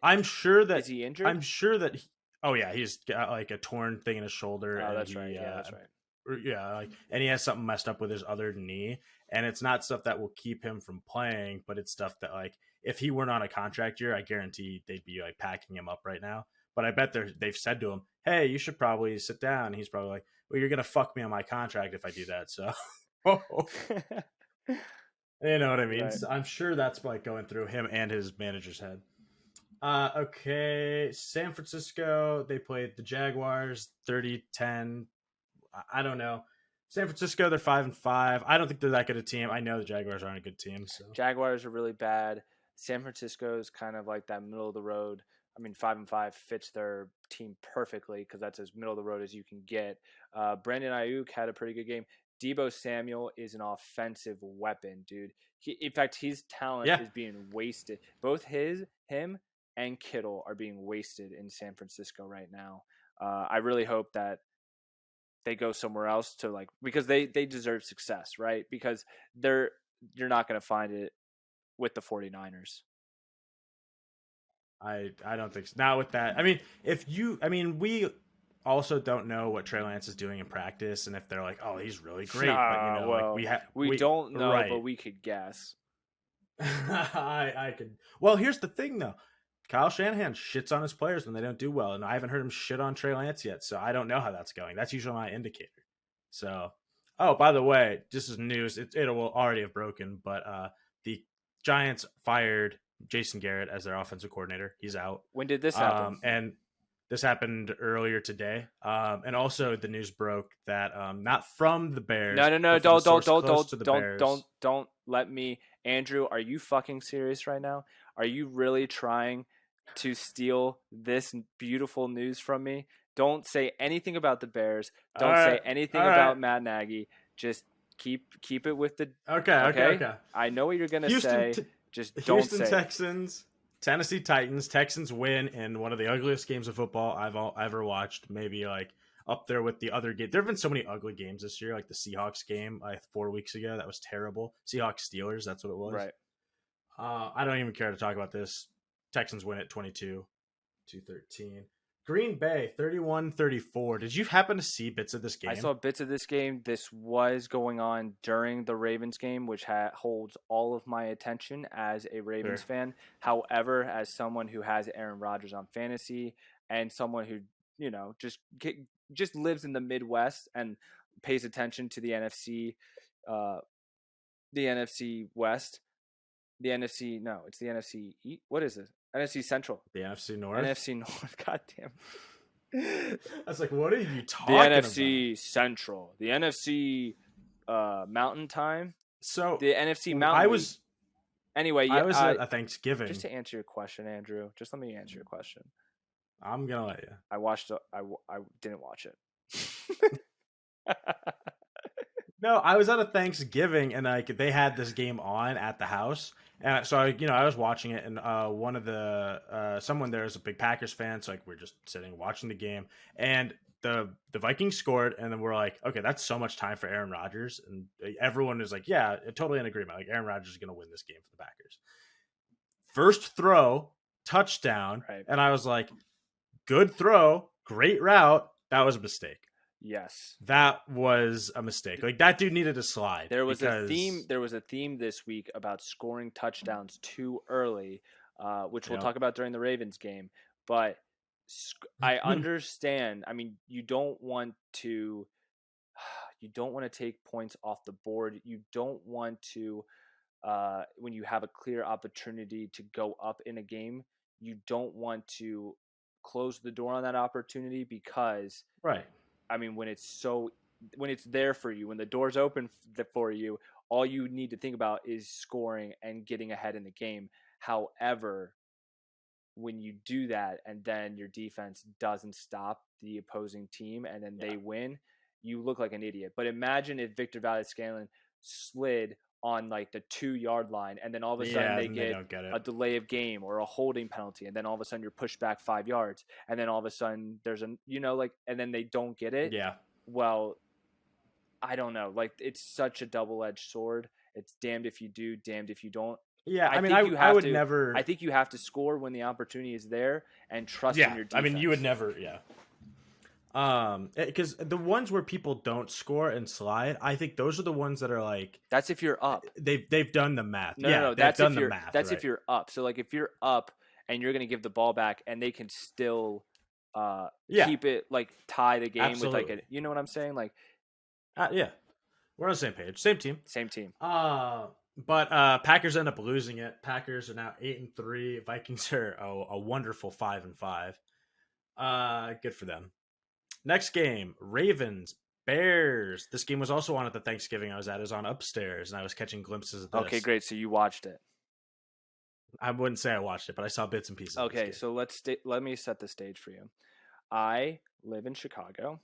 I'm sure that is he injured? I'm sure that. Oh yeah, he's got like a torn thing in his shoulder. Oh, and that's right. Yeah, that's right. Yeah, like, and he has something messed up with his other knee, and it's not stuff that will keep him from playing, but it's stuff that, like, if he weren't on a contract year, I guarantee they'd be like packing him up right now. But I bet they've said to him, "Hey, you should probably sit down." And he's probably like, "Well, you're gonna fuck me on my contract if I do that." So, you know what I mean? Right. So I'm sure that's like going through him and his manager's head. Okay, San Francisco, they played the Jaguars 30-10. I don't know. San Francisco, they're 5-5. I don't think they're that good a team. I know the Jaguars aren't a good team. So Jaguars are really bad. San Francisco is kind of like that middle of the road. I mean, 5-5 fits their team perfectly because that's as middle of the road as you can get. Brandon Ayuk had a pretty good game. Deebo Samuel is an offensive weapon, dude. In fact, his talent is being wasted. Both him, and Kittle are being wasted in San Francisco right now. I really hope that they go somewhere else because they deserve success, right? Because you're not going to find it with the 49ers. I don't think so. Not with that. I mean, we also don't know what Trey Lance is doing in practice, and if they're like, oh, he's really great, but we don't know, right. but we could guess. I could. Well, here's the thing, though. Kyle Shanahan shits on his players when they don't do well, and I haven't heard him shit on Trey Lance yet, so I don't know how that's going. That's usually my indicator. So, oh, by the way, this is news. It will already have broken, but the Giants fired Jason Garrett as their offensive coordinator. He's out. When did this happen? And this happened earlier today. And also the news broke that not from the Bears. No, don't let me. Andrew, are you fucking serious right now? Are you really trying to steal this beautiful news from me? Don't say anything about the Bears. Don't say anything about Matt Nagy. Just keep it with the Okay. I know what you're gonna say. Just don't say. Houston Texans, Tennessee Titans. Texans win in one of the ugliest games of football I've ever watched. Maybe like up there with the other game. There have been so many ugly games this year, like the Seahawks game 4 weeks ago. That was terrible. Seahawks Steelers. That's what it was. Right. I don't even care to talk about this. Texans win at 22-13. Green Bay 31-34. Did you happen to see bits of this game? I saw bits of this game. This was going on during the Ravens game, which holds all of my attention as a Ravens fan. However, as someone who has Aaron Rodgers on fantasy and someone who, just lives in the Midwest and pays attention to the NFC West. It's the NFC East. What is it? NFC Central. The NFC North. NFC North. God damn. I was like, what are you talking about? The NFC Central. The NFC Mountain Time. So the NFC Mountain. Anyway, I was at a Thanksgiving. Just to answer your question, Andrew. Just let me answer your question. I'm gonna let you. I didn't watch it. No, I was at a Thanksgiving and they had this game on at the house, and so I was watching it, and one of the someone there is a big Packers fan, so we're just sitting watching the game, and the Vikings scored, and then we're like, okay, that's so much time for Aaron Rodgers, and everyone is like, yeah, totally in agreement. Like Aaron Rodgers is going to win this game for the Packers. First throw, touchdown, right. And I was like, good throw, great route. That was a mistake. Yes, that was a mistake. Like that dude needed to slide. There was a theme this week about scoring touchdowns too early, which we'll talk about during the Ravens game. But I understand. I mean, you don't want to take points off the board. You don't want to, when you have a clear opportunity to go up in a game, you don't want to close the door on that opportunity because right. I mean, when it's there for you, when the door's open for you, all you need to think about is scoring and getting ahead in the game. However, when you do that and then your defense doesn't stop the opposing team and then they win, you look like an idiot. But imagine if Victor Valdez-Scantling slid on like the 2-yard line and then all of a sudden they don't get it. a delay of game or a holding penalty and then all of a sudden you're pushed back 5 yards and then all of a sudden there's a and then they don't get it. Yeah. Well, I don't know. Like, it's such a double-edged sword. It's damned if you do, damned if you don't. Yeah, I would never. I think you have to score when the opportunity is there and trust in your defense. I mean, you would never. Yeah. Because the ones where people don't score and slide, I think those are the ones that are like. That's if you're up. They've done the math. No. That's if you're math. That's if you're up. So like if you're up and you're going to give the ball back and they can still keep it, like tie the game Absolutely. with like you know what I'm saying? Like yeah, we're on the same page, same team. But Packers end up losing it. Packers are now 8-3. Vikings are a wonderful 5-5. Good for them. Next game, Ravens, Bears. This game was also on at the Thanksgiving I was at. It was on upstairs, and I was catching glimpses of this. Okay, great. So you watched it. I wouldn't say I watched it, but I saw bits and pieces. Okay, so let me set the stage for you. I live in Chicago.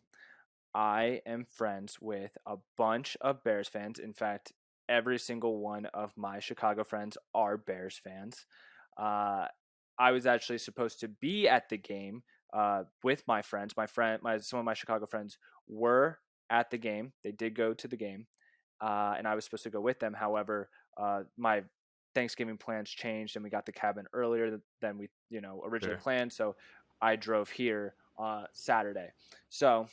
I am friends with a bunch of Bears fans. In fact, every single one of my Chicago friends are Bears fans. I was actually supposed to be at the game with my friends. Some of my Chicago friends were at the game. They did go to the game, and I was supposed to go with them. However, my Thanksgiving plans changed, and we got the cabin earlier than we originally planned. So I drove here Saturday. So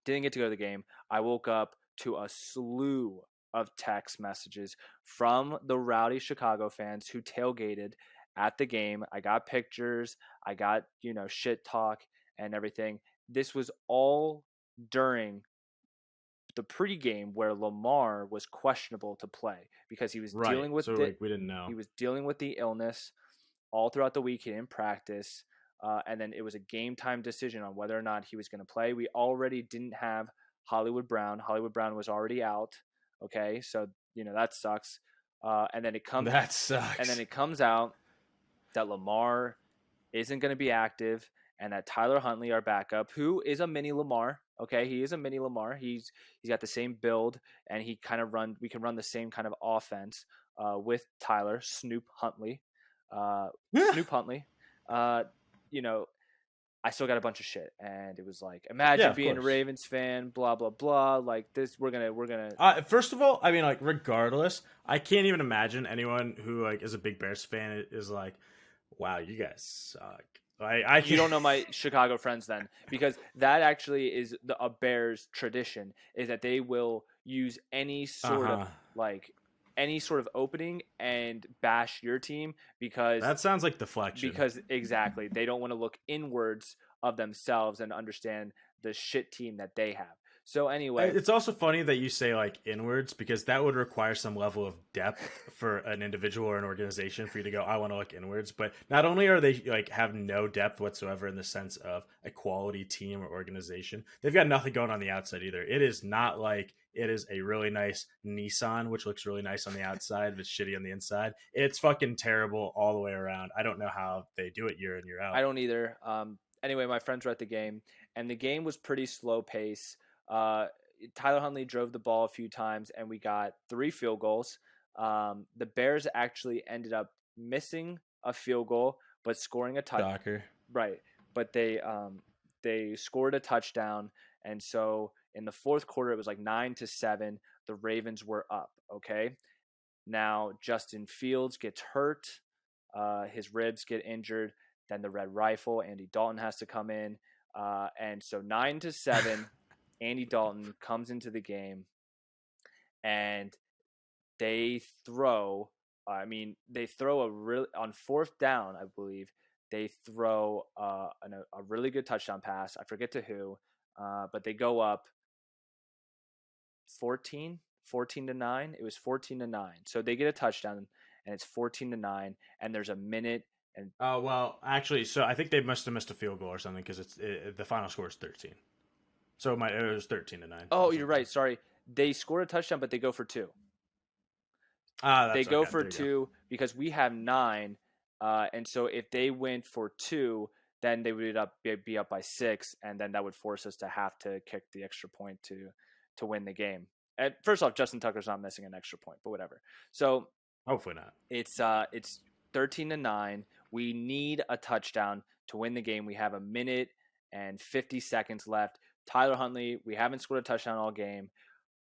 didn't get to go to the game. I woke up to a slew of text messages from the rowdy Chicago fans who tailgated at the game. I got pictures. I got, shit talk and everything. This was all during the pregame where Lamar was questionable to play because he was dealing with we didn't know. He was dealing with the illness all throughout the week. He didn't practice. And then it was a game time decision on whether or not he was going to play. We already didn't have Hollywood Brown. Hollywood Brown was already out. Okay, so that sucks. And then it comes out that Lamar isn't going to be active, and that Tyler Huntley, our backup, who is a mini Lamar. Okay, he is a mini Lamar. He's got the same build, and we can run the same kind of offense with Tyler Snoop Huntley. Snoop Huntley. I still got a bunch of shit, and it was like, imagine being a Ravens fan, blah blah blah. Like this, we're gonna. First of all, I mean, like, regardless, I can't even imagine anyone who is a big Bears fan is like, wow, you guys suck. You don't know my Chicago friends then, because that actually is a Bears tradition, is that they will use any sort of opening and bash your team because that sounds like deflection. Because exactly, they don't want to look inwards of themselves and understand the shit team that they have. So anyway, it's also funny that you say inwards, because that would require some level of depth for an individual or an organization for you to go, I want to look inwards. But not only are they have no depth whatsoever in the sense of a quality team or organization, they've got nothing going on the outside either. It is not like it is a really nice Nissan, which looks really nice on the outside, but shitty on the inside. It's fucking terrible all the way around. I don't know how they do it year in, year out. I don't either. Anyway, my friends were at the game, and the game was pretty slow pace. Tyler Huntley drove the ball a few times, and we got 3 field goals. The Bears actually ended up missing a field goal, but scoring a touchdown. Right, but they scored a touchdown, and so in the fourth quarter, it was 9-7. The Ravens were up. Okay, now Justin Fields gets hurt, his ribs get injured. Then the Red Rifle, Andy Dalton, has to come in, and so 9-7. Andy Dalton comes into the game, and they throw. On fourth down, I believe they throw a really good touchdown pass. I forget to who, but they go up 14-9. It was 14-9. So they get a touchdown, and it's 14-9. And there's a minute. And actually, so I think they must have missed a field goal or something, because the final score is 13. So it was 13-9. Oh, you're right. Sorry. They scored a touchdown, but they go for 2. They go for 2 because we have 9. And so if they went for 2, then they would be up by 6, and then that would force us to have to kick the extra point to win the game. And first off, Justin Tucker's not missing an extra point, but whatever. So Hopefully not. it's 13-9. We need a touchdown to win the game. We have 1 minute and 50 seconds left. Tyler Huntley, we haven't scored a touchdown all game,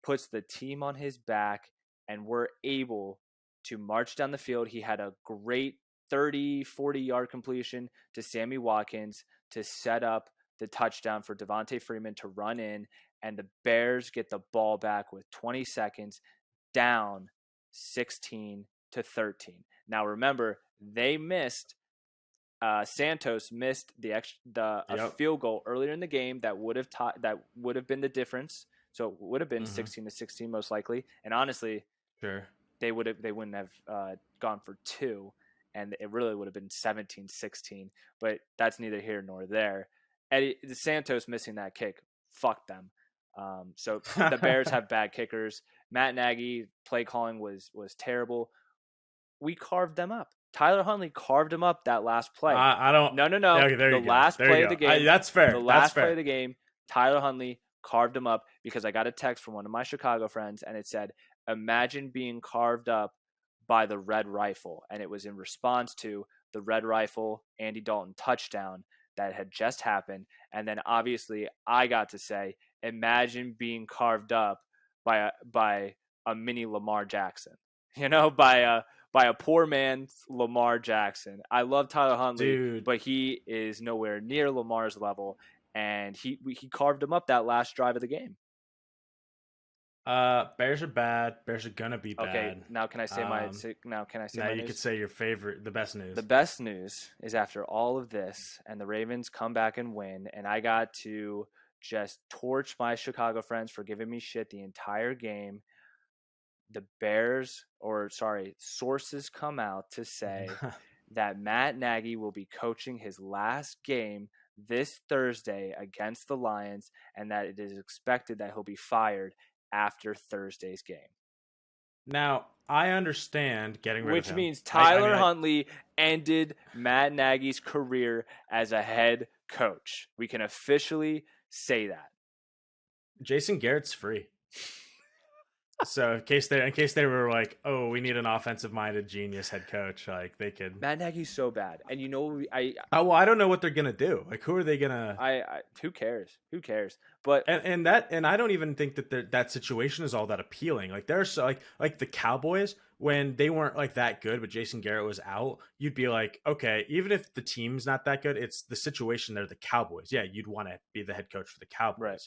puts the team on his back, and we're able to march down the field. He had a great 30, 40-yard completion to Sammy Watkins to set up the touchdown for Devontae Freeman to run in, and the Bears get the ball back with 20 seconds, down 16-13. Now remember, they missed. Santos missed a field goal earlier in the game that would have been the difference. So it would have been 16-16 most likely. And honestly, Sure. they wouldn't have gone for 2, and it really would have been 17-16. But that's neither here nor there. Santos missing that kick, fuck them. So the Bears have bad kickers. Matt Nagy play calling was terrible. We carved them up. Tyler Huntley carved him up that last play. I don't. No. Okay, there The you go. last There play you of the go. game. That's fair. The That's last fair. play of the game, Tyler Huntley carved him up because I got a text from one of my Chicago friends, and it said, "Imagine being carved up by the Red Rifle," and it was in response to the Red Rifle Andy Dalton touchdown that had just happened. And then obviously I got to say, "Imagine being carved up by a mini Lamar Jackson," by a poor man's Lamar Jackson. I love Tyler Huntley, Dude. but he is nowhere near Lamar's level, and he carved him up that last drive of the game. Bears are bad. Bears are gonna be bad. Okay, now can I say my Now my you news? could say your favorite, the best news. The best news is after all of this and the Ravens come back and win, and I got to just torch my Chicago friends for giving me shit the entire game. The sources come out to say that Matt Nagy will be coaching his last game this Thursday against the Lions, and that it is expected that he'll be fired after Thursday's game. Now, I understand getting rid of him. Which means Tyler Huntley ended Matt Nagy's career as a head coach. We can officially say that. Jason Garrett's free. So in case they were like, oh, we need an offensive-minded genius head coach, like they could. Matt Nagy's so bad, and I I don't know what they're gonna do. Like, who are they gonna? Who cares? Who cares? But and I don't even think that that situation is all that appealing. Like there's like the Cowboys when they weren't like that good, but Jason Garrett was out. You'd be like, okay, even if the team's not that good, it's the situation. They're the Cowboys. Yeah, you'd want to be the head coach for the Cowboys. Right.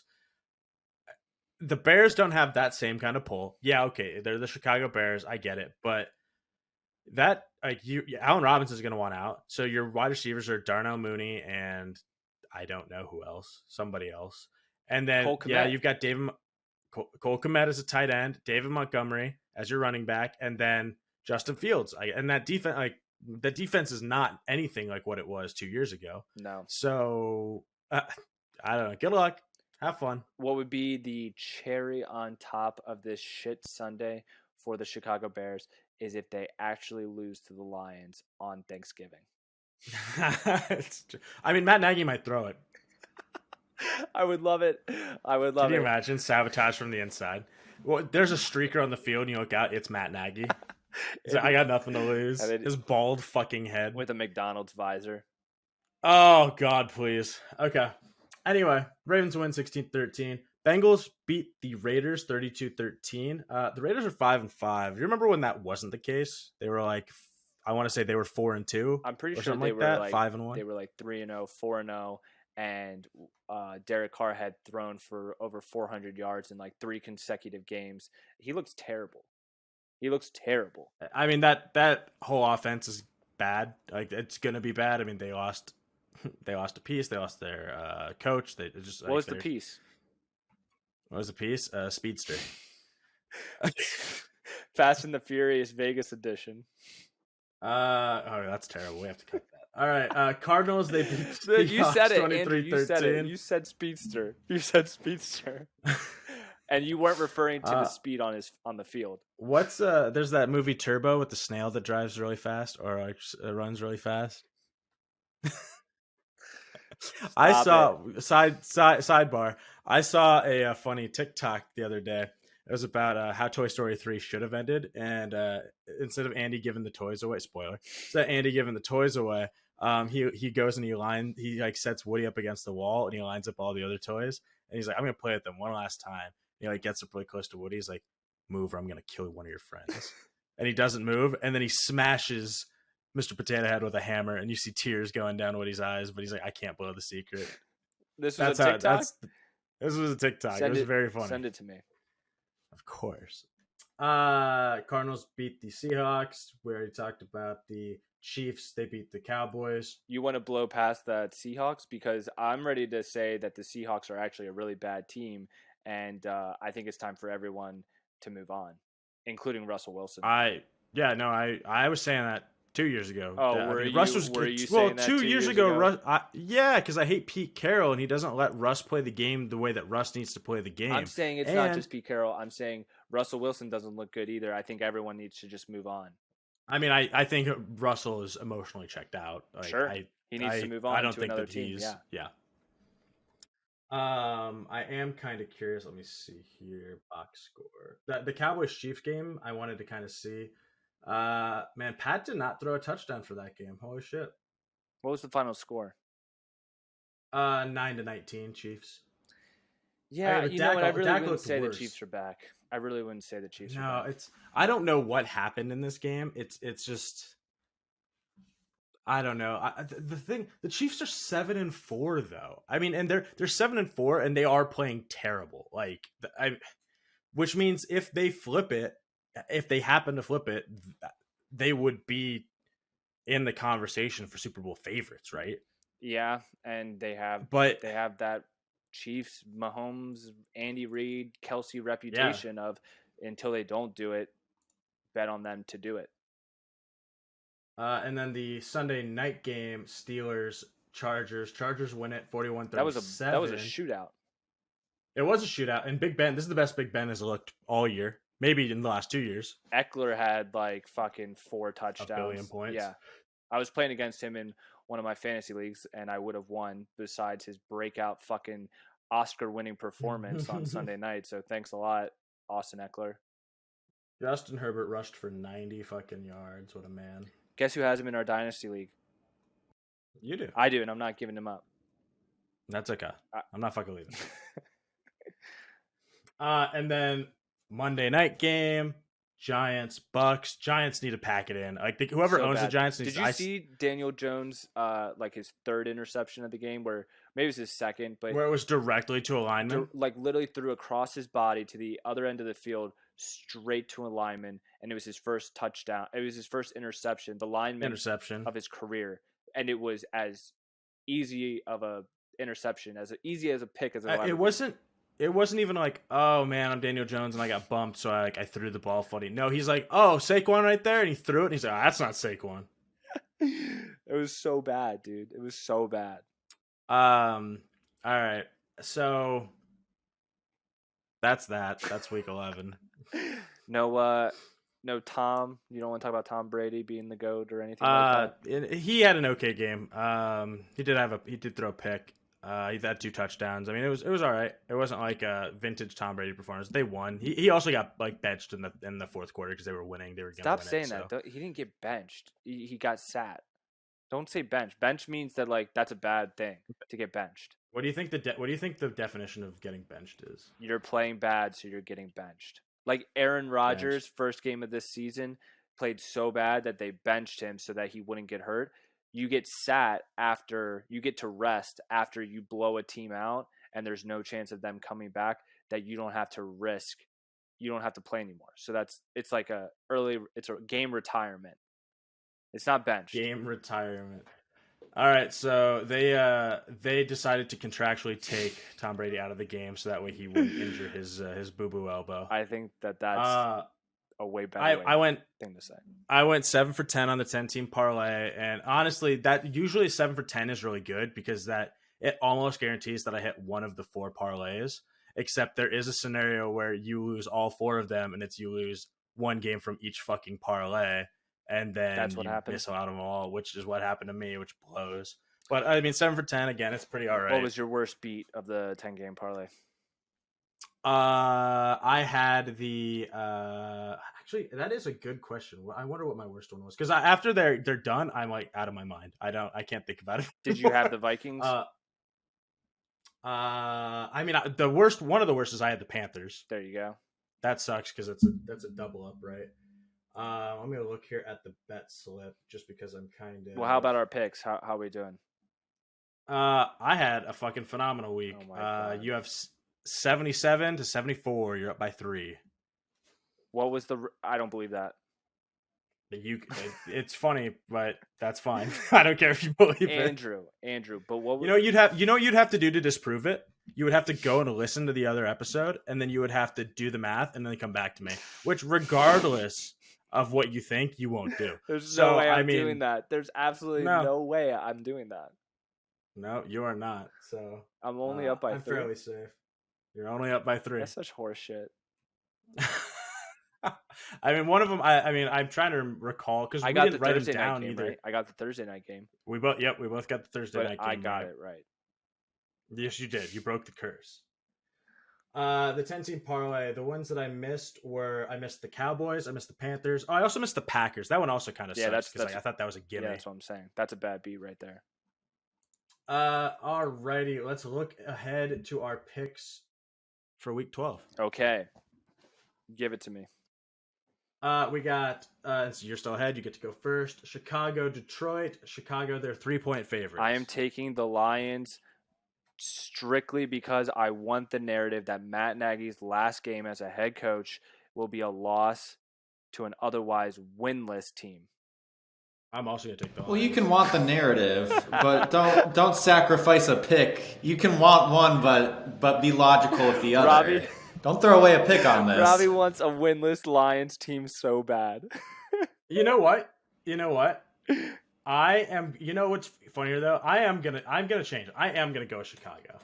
The Bears don't have that same kind of pull. Yeah, okay, they're the Chicago Bears. I get it, but that Allen Robinson is going to want out. So your wide receivers are Darnell Mooney and I don't know who else, somebody else, and then you've got Cole Kmet as a tight end, David Montgomery as your running back, and then Justin Fields. And that defense, the defense is not anything like what it was 2 years ago. No. So I don't know. Good luck. Have fun. What would be the cherry on top of this shit Sunday for the Chicago Bears is if they actually lose to the Lions on Thanksgiving. I mean, Matt Nagy might throw it. I would love it. Can you imagine sabotage from the inside? Well, there's a streaker on the field, and you look out, it's Matt Nagy. I got nothing to lose. His bald fucking head. With a McDonald's visor. Oh, God, please. Okay. Anyway, Ravens win 16-13. Bengals beat the Raiders 32-13. The Raiders are 5-5. You remember when that wasn't the case? They were like, I want to say they were 4-2. I'm pretty sure they were like 5-1. They were like 3-0, 4-0, and Derek Carr had thrown for over 400 yards in like 3 consecutive games. He looks terrible. I mean, that whole offense is bad. Like, it's gonna be bad. I mean, they lost a piece. They lost their coach. They just what was the piece? What was the piece? Speedster. Fast and the Furious Vegas edition. Oh, that's terrible. We have to cut that. All right, Cardinals. They beat you said it. 23-13. You said Speedster. You said Speedster. And you weren't referring to the speed on the field. What's there's that movie Turbo with the snail that drives really fast or like runs really fast. I saw sidebar. I saw a funny TikTok the other day. It was about how Toy Story 3 should have ended, and instead of Andy giving the toys away, spoiler, instead of Andy giving the toys away, he goes and he like sets Woody up against the wall and he lines up all the other toys and he's like, I'm gonna play with them one last time. He like gets up really close to Woody. He's like, move or I'm gonna kill one of your friends. And he doesn't move, and then he smashes Mr. Potato Head with a hammer, and you see tears going down Woody's eyes, but he's like, I can't blow the secret. This was a TikTok? This was a TikTok. It was very funny. Send it to me. Of course. Cardinals beat the Seahawks. We already talked about the Chiefs. They beat the Cowboys. You want to blow past the Seahawks? Because I'm ready to say that the Seahawks are actually a really bad team, and I think it's time for everyone to move on, including Russell Wilson. I was saying that 2 years ago. Oh, were you saying that 2 years ago? Russ, because I hate Pete Carroll and he doesn't let Russ play the game the way that Russ needs to play the game. I'm saying it's not just Pete Carroll. I'm saying Russell Wilson doesn't look good either. I think everyone needs to just move on. I mean, I think Russell is emotionally checked out. Like, sure, he needs to move on. I don't think another team. Yeah. I am kind of curious. Let me see here. Box score. The Cowboys Chiefs game. I wanted to kind of see. Man, Pat did not throw a touchdown for that game. Holy shit! What was the final score? 9-19 Chiefs. Yeah, I really wouldn't say the Chiefs are back. I really wouldn't say the Chiefs are back. I don't know what happened in this game. It's just I don't know. The Chiefs are 7-4 though. I mean, and they're 7-4 and they are playing terrible. Like which means if they happen to flip it, they would be in the conversation for Super Bowl favorites, right? Yeah, and they have that Chiefs, Mahomes, Andy Reid, Kelsey reputation of until they don't do it, bet on them to do it. And then the Sunday night game, Steelers, Chargers. Chargers win it 41-37. That was a shootout. It was a shootout, and Big Ben. This is the best Big Ben has looked all year. Maybe in the last 2 years. Eckler had like fucking 4 touchdowns. A billion points. Yeah. I was playing against him in one of my fantasy leagues, and I would have won besides his breakout fucking Oscar-winning performance on Sunday night. So thanks a lot, Austin Eckler. Justin Herbert rushed for 90 fucking yards. What a man. Guess who has him in our dynasty league? You do. I do, and I'm not giving him up. That's okay. I'm not fucking leaving. And then Monday night game, Giants, Bucks. Giants need to pack it in. Like whoever owns the Giants needs. Did you see Daniel Jones, like his third interception of the game, where maybe it was his second, but where it was directly to a lineman, like literally threw across his body to the other end of the field, straight to a lineman, and it was his first touchdown. It was his first interception, the lineman interception of his career, and it was as easy of a interception, as easy as a pick as a lineman. It wasn't even like, oh man, I'm Daniel Jones and I got bumped, so I threw the ball funny. No, he's like, oh, Saquon right there, and he threw it, and he's like, oh, that's not Saquon. It was so bad, dude. It was so bad. All right, so that's that. That's week 11. No, Tom. You don't want to talk about Tom Brady being the GOAT or anything like that. He had an okay game. He did throw a pick. He had 2 touchdowns. I mean, it was all right. It wasn't like a vintage Tom Brady performance. They won. He also got like benched in the fourth quarter because they were winning. They were going to win. Stop saying that. He didn't get benched. He got sat. Don't say bench. Bench means that like that's a bad thing to get benched. What do you think the definition of getting benched is? You're playing bad, so you're getting benched. Like Aaron Rodgers' first game of this season played so bad that they benched him so that he wouldn't get hurt. You get sat after you get to rest after you blow a team out and there's no chance of them coming back, that you don't have to risk. You don't have to play anymore. So it's like a game retirement. It's not bench. Game retirement. All right, so they decided to contractually take Tom Brady out of the game so that way he wouldn't injure his boo-boo elbow. I think that's a way better thing to say. I went 7 for 10 on the 10-team parlay, and honestly, that usually 7 for 10 is really good because that it almost guarantees that I hit one of the 4 parlays. except there is a scenario where you lose all 4 of them, and it's you lose 1 game from each fucking parlay, and then That's what you happened. miss out on them all, which is what happened to me, which blows. But I mean, 7 for 10 again, it's pretty all right. What was your worst beat of the 10-game parlay? I had the actually that is a good question. I wonder what my worst one was, because after they're done, I'm like out of my mind. I can't think about it. Did you have the Vikings? I mean, one of the worst is I had the Panthers. There you go. That sucks because that's a double up, right? I'm gonna look here at the bet slip just because I'm kind of. Well, how about our picks? How are we doing? I had a fucking phenomenal week. Oh my God. You have 77 to 74. You're up by 3. What was the? I don't believe that. It's funny, but that's fine. I don't care if you believe it. Andrew. But what? You'd have to do to disprove it. You would have to go and listen to the other episode, and then you would have to do the math, and then come back to me. Which, regardless of what you think, you won't do. There's no way I'm doing that. There's absolutely no way I'm doing that. No, you are not. So I'm only up by 3. I'm fairly safe. You're only up by 3. That's such horse shit. I mean, one of them. I'm trying to recall because we didn't write them down either. Right? I got the Thursday night game. We both got the Thursday night game. I got it right. Yes, you did. You broke the curse. The 10-team parlay. The ones that I missed were I missed the Cowboys. I missed the Panthers. Oh, I also missed the Packers. That one also kind of sucks because I thought that was a gimme. Yeah, that's what I'm saying. That's a bad beat right there. Alrighty. Let's look ahead to our picks for Week 12. Okay, give it to me. We got, so you're still ahead. You get to go first. Chicago, Detroit. Chicago, they're 3-point favorites. I am taking the Lions strictly because I want the narrative that Matt Nagy's last game as a head coach will be a loss to an otherwise winless team. I'm also going to take the Lions. Well, you can want the narrative, but don't sacrifice a pick. You can want one, but be logical with the other. Robbie, don't throw away a pick on this. Robbie wants a winless Lions team so bad. You know what? I am. You know what's funnier though? I'm gonna change. I am gonna go with Chicago.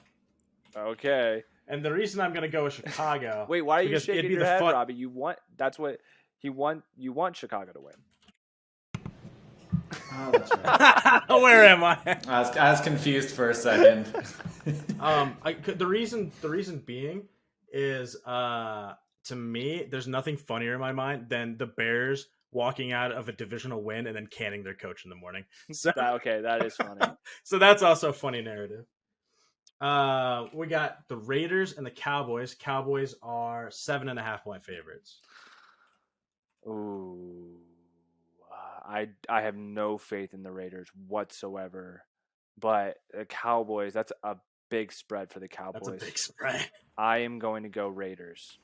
Okay. And the reason I'm gonna go with Chicago. Wait, why are you shaking your head, Robbie? You want Chicago to win. Oh, that's right. Where am I? I was confused for a second. The reason being is to me, there's nothing funnier in my mind than the Bears walking out of a divisional win and then canning their coach in the morning. So that is funny. So that's also a funny narrative. We got the Raiders and the Cowboys. Cowboys are 7.5-point favorites. Ooh, I have no faith in the Raiders whatsoever. But the Cowboys, that's a big spread for the Cowboys. That's a big spread. I am going to go Raiders.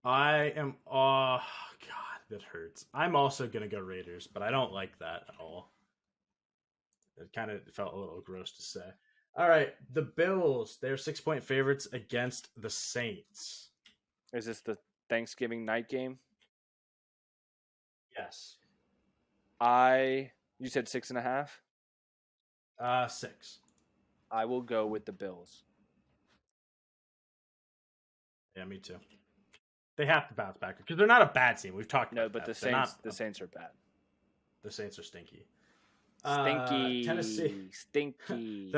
I am. Oh God, that hurts. I'm also gonna go Raiders, but I don't like that at all. It kind of felt a little gross to say. All right, the Bills. They're 6-point favorites against the Saints. Is this the Thanksgiving night game? Yes. You said 6.5? 6. I will go with the Bills. Yeah, me too. They have to bounce back because they're not a bad team. We've talked about but that. the Saints are bad. The Saints are stinky. Tennessee. Stinky.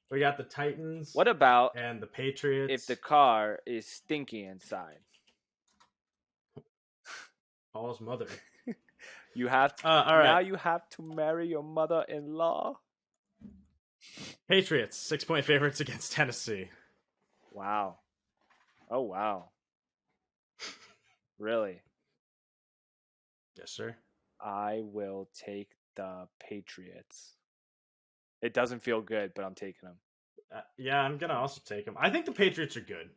We got the Titans. What about and the Patriots? if the car is stinky inside? Paul's mother. You have to, all right. Now you have to marry your mother-in-law. Patriots 6-point favorites against Tennessee. Wow. Oh wow. Really? Yes, sir. I will take the Patriots. It doesn't feel good, but I'm taking them. Yeah, I'm gonna also take them. I think the Patriots are good.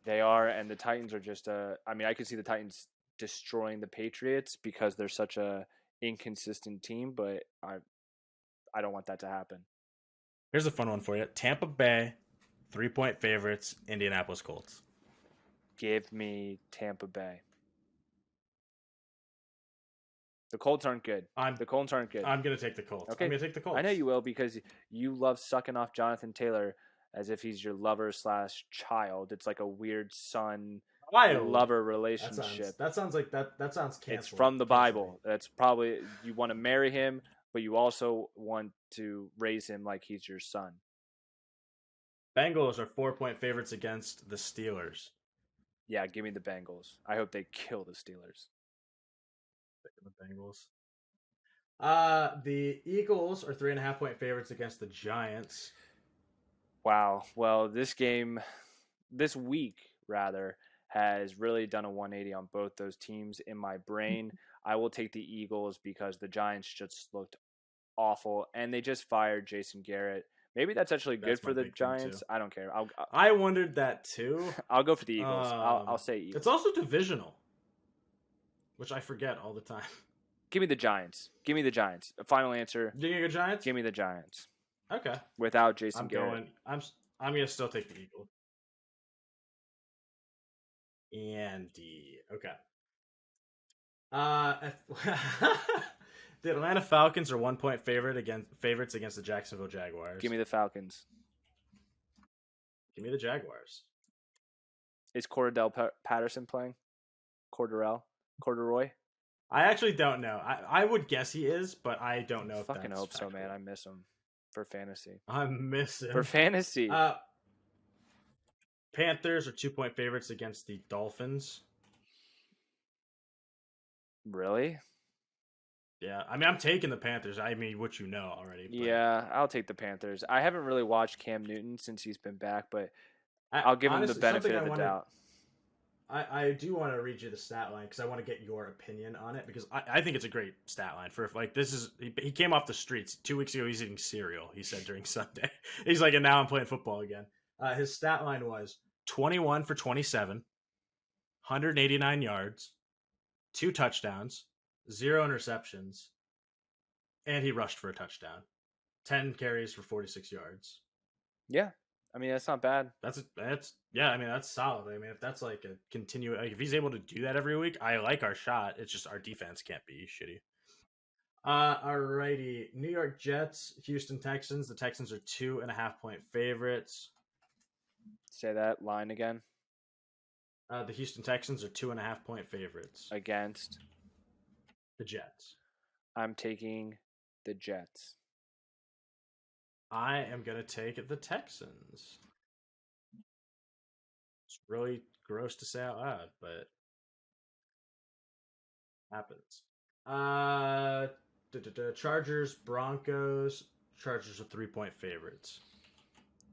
They are, and the Titans are just I could see the Titans destroying the Patriots because they're such a inconsistent team, but I don't want that to happen. Here's a fun one for you. Tampa Bay, 3-point favorites, Indianapolis Colts. Give me Tampa Bay. The Colts aren't good. The Colts aren't good. I'm going to take the Colts. Okay. I'm going to take the Colts. I know you will because you love sucking off Jonathan Taylor as if he's your lover / child. It's like a weird son Wild. lover relationship. That sounds like that sounds canceled. It's from the Bible. That's probably, you want to marry him, but you also want to raise him like he's your son. Bengals are 4-point favorites against the Steelers. Yeah, give me the Bengals. I hope they kill the Steelers. The Bengals. The Eagles are 3.5-point favorites against the Giants. Wow. Well, this week rather, has really done a 180 on both those teams in my brain. I will take the Eagles because the Giants just looked awful, and they just fired Jason Garrett. Maybe that's actually good for the Giants. I don't care. I wondered that too. I'll go for the Eagles. I'll say Eagles. It's also divisional, which I forget all the time. Give me the Giants. Give me the Giants. A final answer. Do you think the Giants? Give me the Giants. Okay. Without Jason Garrett. I'm gonna still take the Eagles. Andy. Okay. The Atlanta Falcons are 1-point favorites against the Jacksonville Jaguars. Give me the Falcons. Give me the Jaguars. Is Cordell Patterson playing? Corduroy? I actually don't know. I would guess he is, but I don't know. Fucking hope so, man. I miss him for fantasy. I miss him for fantasy. Panthers are 2-point favorites against the Dolphins. Really? Yeah, I mean, I'm taking the Panthers. I mean, what you know already. But yeah, I'll take the Panthers. I haven't really watched Cam Newton since he's been back, but I'll give him the benefit of the doubt. I do want to read you the stat line because I want to get your opinion on it because I think it's a great stat line for he came off the streets 2 weeks ago. He's eating cereal. He said during Sunday. He's like, and now I'm playing football again. His stat line was 21 for 27, 189 yards, 2 touchdowns, 0 interceptions, and he rushed for a touchdown. 10 carries for 46 yards. Yeah. I mean, that's not bad. That's solid. I mean, if that's like a if he's able to do that every week, I like our shot. It's just our defense can't be shitty. Alrighty. New York Jets, Houston Texans. The Texans are 2.5-point favorites. Say that line again. The Houston Texans are 2.5-point favorites against the Jets. I'm taking the Jets. I am going to take the Texans. It's really gross to say out loud, but happens. Chargers, Broncos. Chargers are 3-point favorites.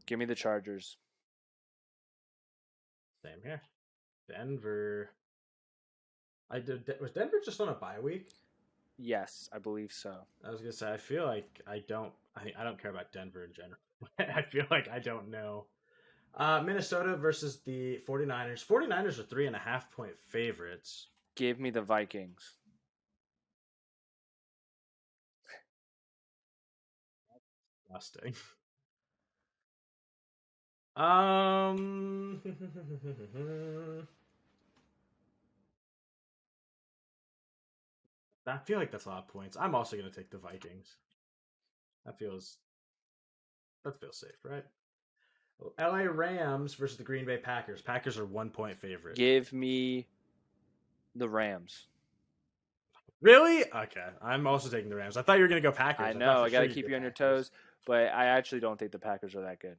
Give me the Chargers. Same here. Denver. Was Denver just on a bye week? Yes, I believe so. I was gonna say I feel like I don't care about Denver in general. I feel like I don't know. Minnesota versus the 49ers. 49ers are 3.5-point favorites. Give me the Vikings. Disgusting. I feel like that's a lot of points. I'm also going to take the Vikings. That feels safe, right? LA Rams versus the Green Bay Packers. Packers are 1-point favorite. Give me the Rams. Really? Okay. I'm also taking the Rams. I thought you were going to go Packers. I know. I got to keep you on your toes, but I actually don't think the Packers are that good.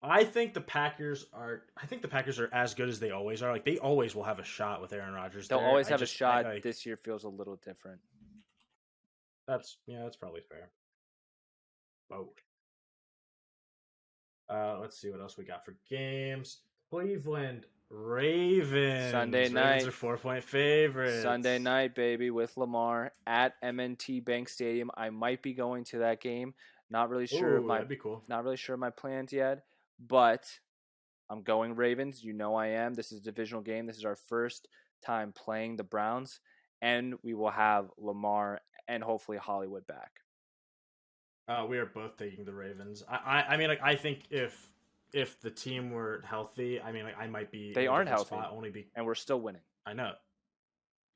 I think the Packers are as good as they always are. Like, they always will have a shot with Aaron Rodgers. They'll always have a shot. This year feels a little different. That's probably fair. Both. Let's see what else we got for games. Cleveland Ravens. Sunday night. Ravens are 4-point favorites. Sunday night, baby, with Lamar at M&T Bank Stadium. I might be going to that game. Not really sure. That'd be cool. Not really sure my plans yet, but I'm going Ravens. You know I am. This is a divisional game. This is our first time playing the Browns, and we will have Lamar and hopefully Hollywood back. We are both taking the Ravens. I mean, like, I think if the team were healthy, I mean, like, I might be. They aren't healthy, and we're still winning. I know.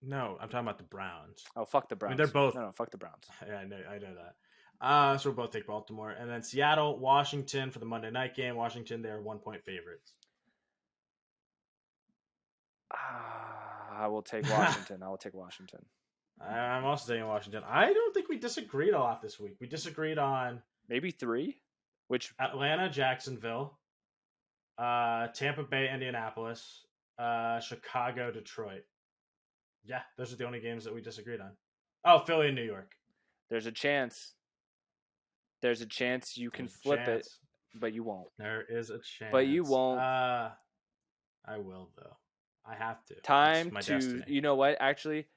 No, I'm talking about the Browns. Oh, fuck the Browns. I mean, they're both. No, fuck the Browns. Yeah, I know that. So we'll both take Baltimore. And then Seattle, Washington for the Monday night game. Washington, they're 1-point favorites. I will take Washington. I'm also taking Washington. I don't think we disagreed a lot this week. We disagreed on Maybe 3? Which Atlanta, Jacksonville, Tampa Bay, Indianapolis, Chicago, Detroit. Yeah, those are the only games that we disagreed on. Oh, Philly and New York. there's a chance. There's a chance you can flip it, but you won't. There is a chance. But you won't. I will, though. I have to. Time It's my to. destiny. You know what? Actually,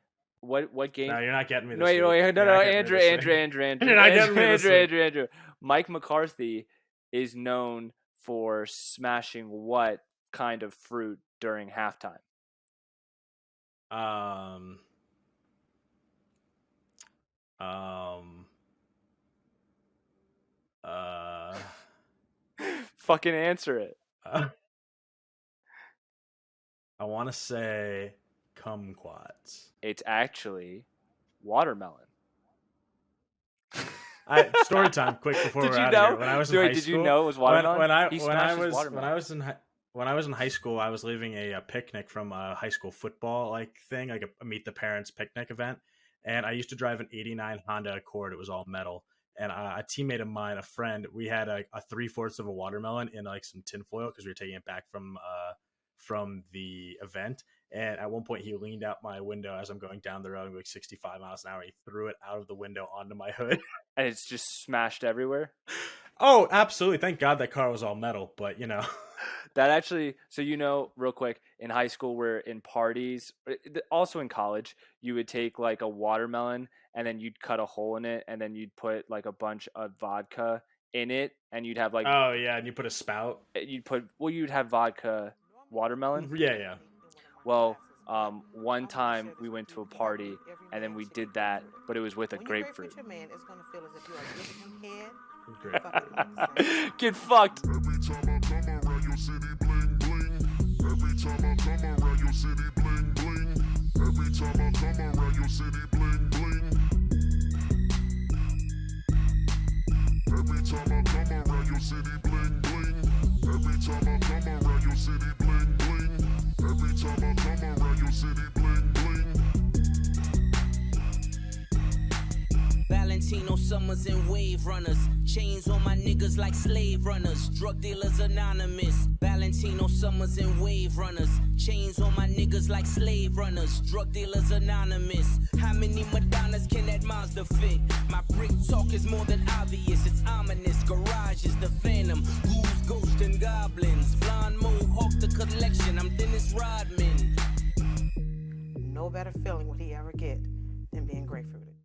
what game? No, you're not getting me this No, week. no, You're no, not getting me Andrew. You're not getting me this week. Andrew. Mike McCarthy is known for smashing what kind of fruit during halftime? Fucking answer it. I want to say kumquats. It's actually watermelon. Story time, quick before Did we're you out know? of here. When I was in high Did school, you know it was watermelon? When I was in high school, I was leaving a picnic from a high school football thing, like a meet the parents picnic event, and I used to drive an '89 Honda Accord. It was all metal, and a teammate of mine, a friend, we had a 3/4 of a watermelon in some tinfoil because we were taking it back from the event. And at one point, he leaned out my window as I'm going down the road, like 65 miles an hour. He threw it out of the window onto my hood. And it's just smashed everywhere? Oh, absolutely. Thank God that car was all metal, but That actually, so real quick, in high school, we're in parties, also in college, you would take a watermelon and then you'd cut a hole in it and then you'd put a bunch of vodka in it and you'd have oh yeah, and you put a spout. You'd have vodka watermelon. Yeah. Well, one time we went to a party and then we did that, but it was with a grapefruit. Great. Get fucked. Every time I come around your city, bling bling. Every time I come around your city, bling bling. Every time I come around your city, bling bling. Every time I come around your city, bling bling. Every time I come around your city, bling bling. Every time I come around your city, bling bling. Valentino Summers and Wave Runners. Chains on my niggas like slave runners. Drug dealers anonymous. Valentino Summers and Wave Runners. Chains on my niggas like slave runners. Drug dealers anonymous. How many Madonnas can that Mazda fit? My brick talk is more than obvious. It's ominous. Garage is the phantom. Ghouls, ghosts, and goblins. Blonde mohawk the collection. I'm Dennis Rodman. No better feeling would he ever get than being grapefruited.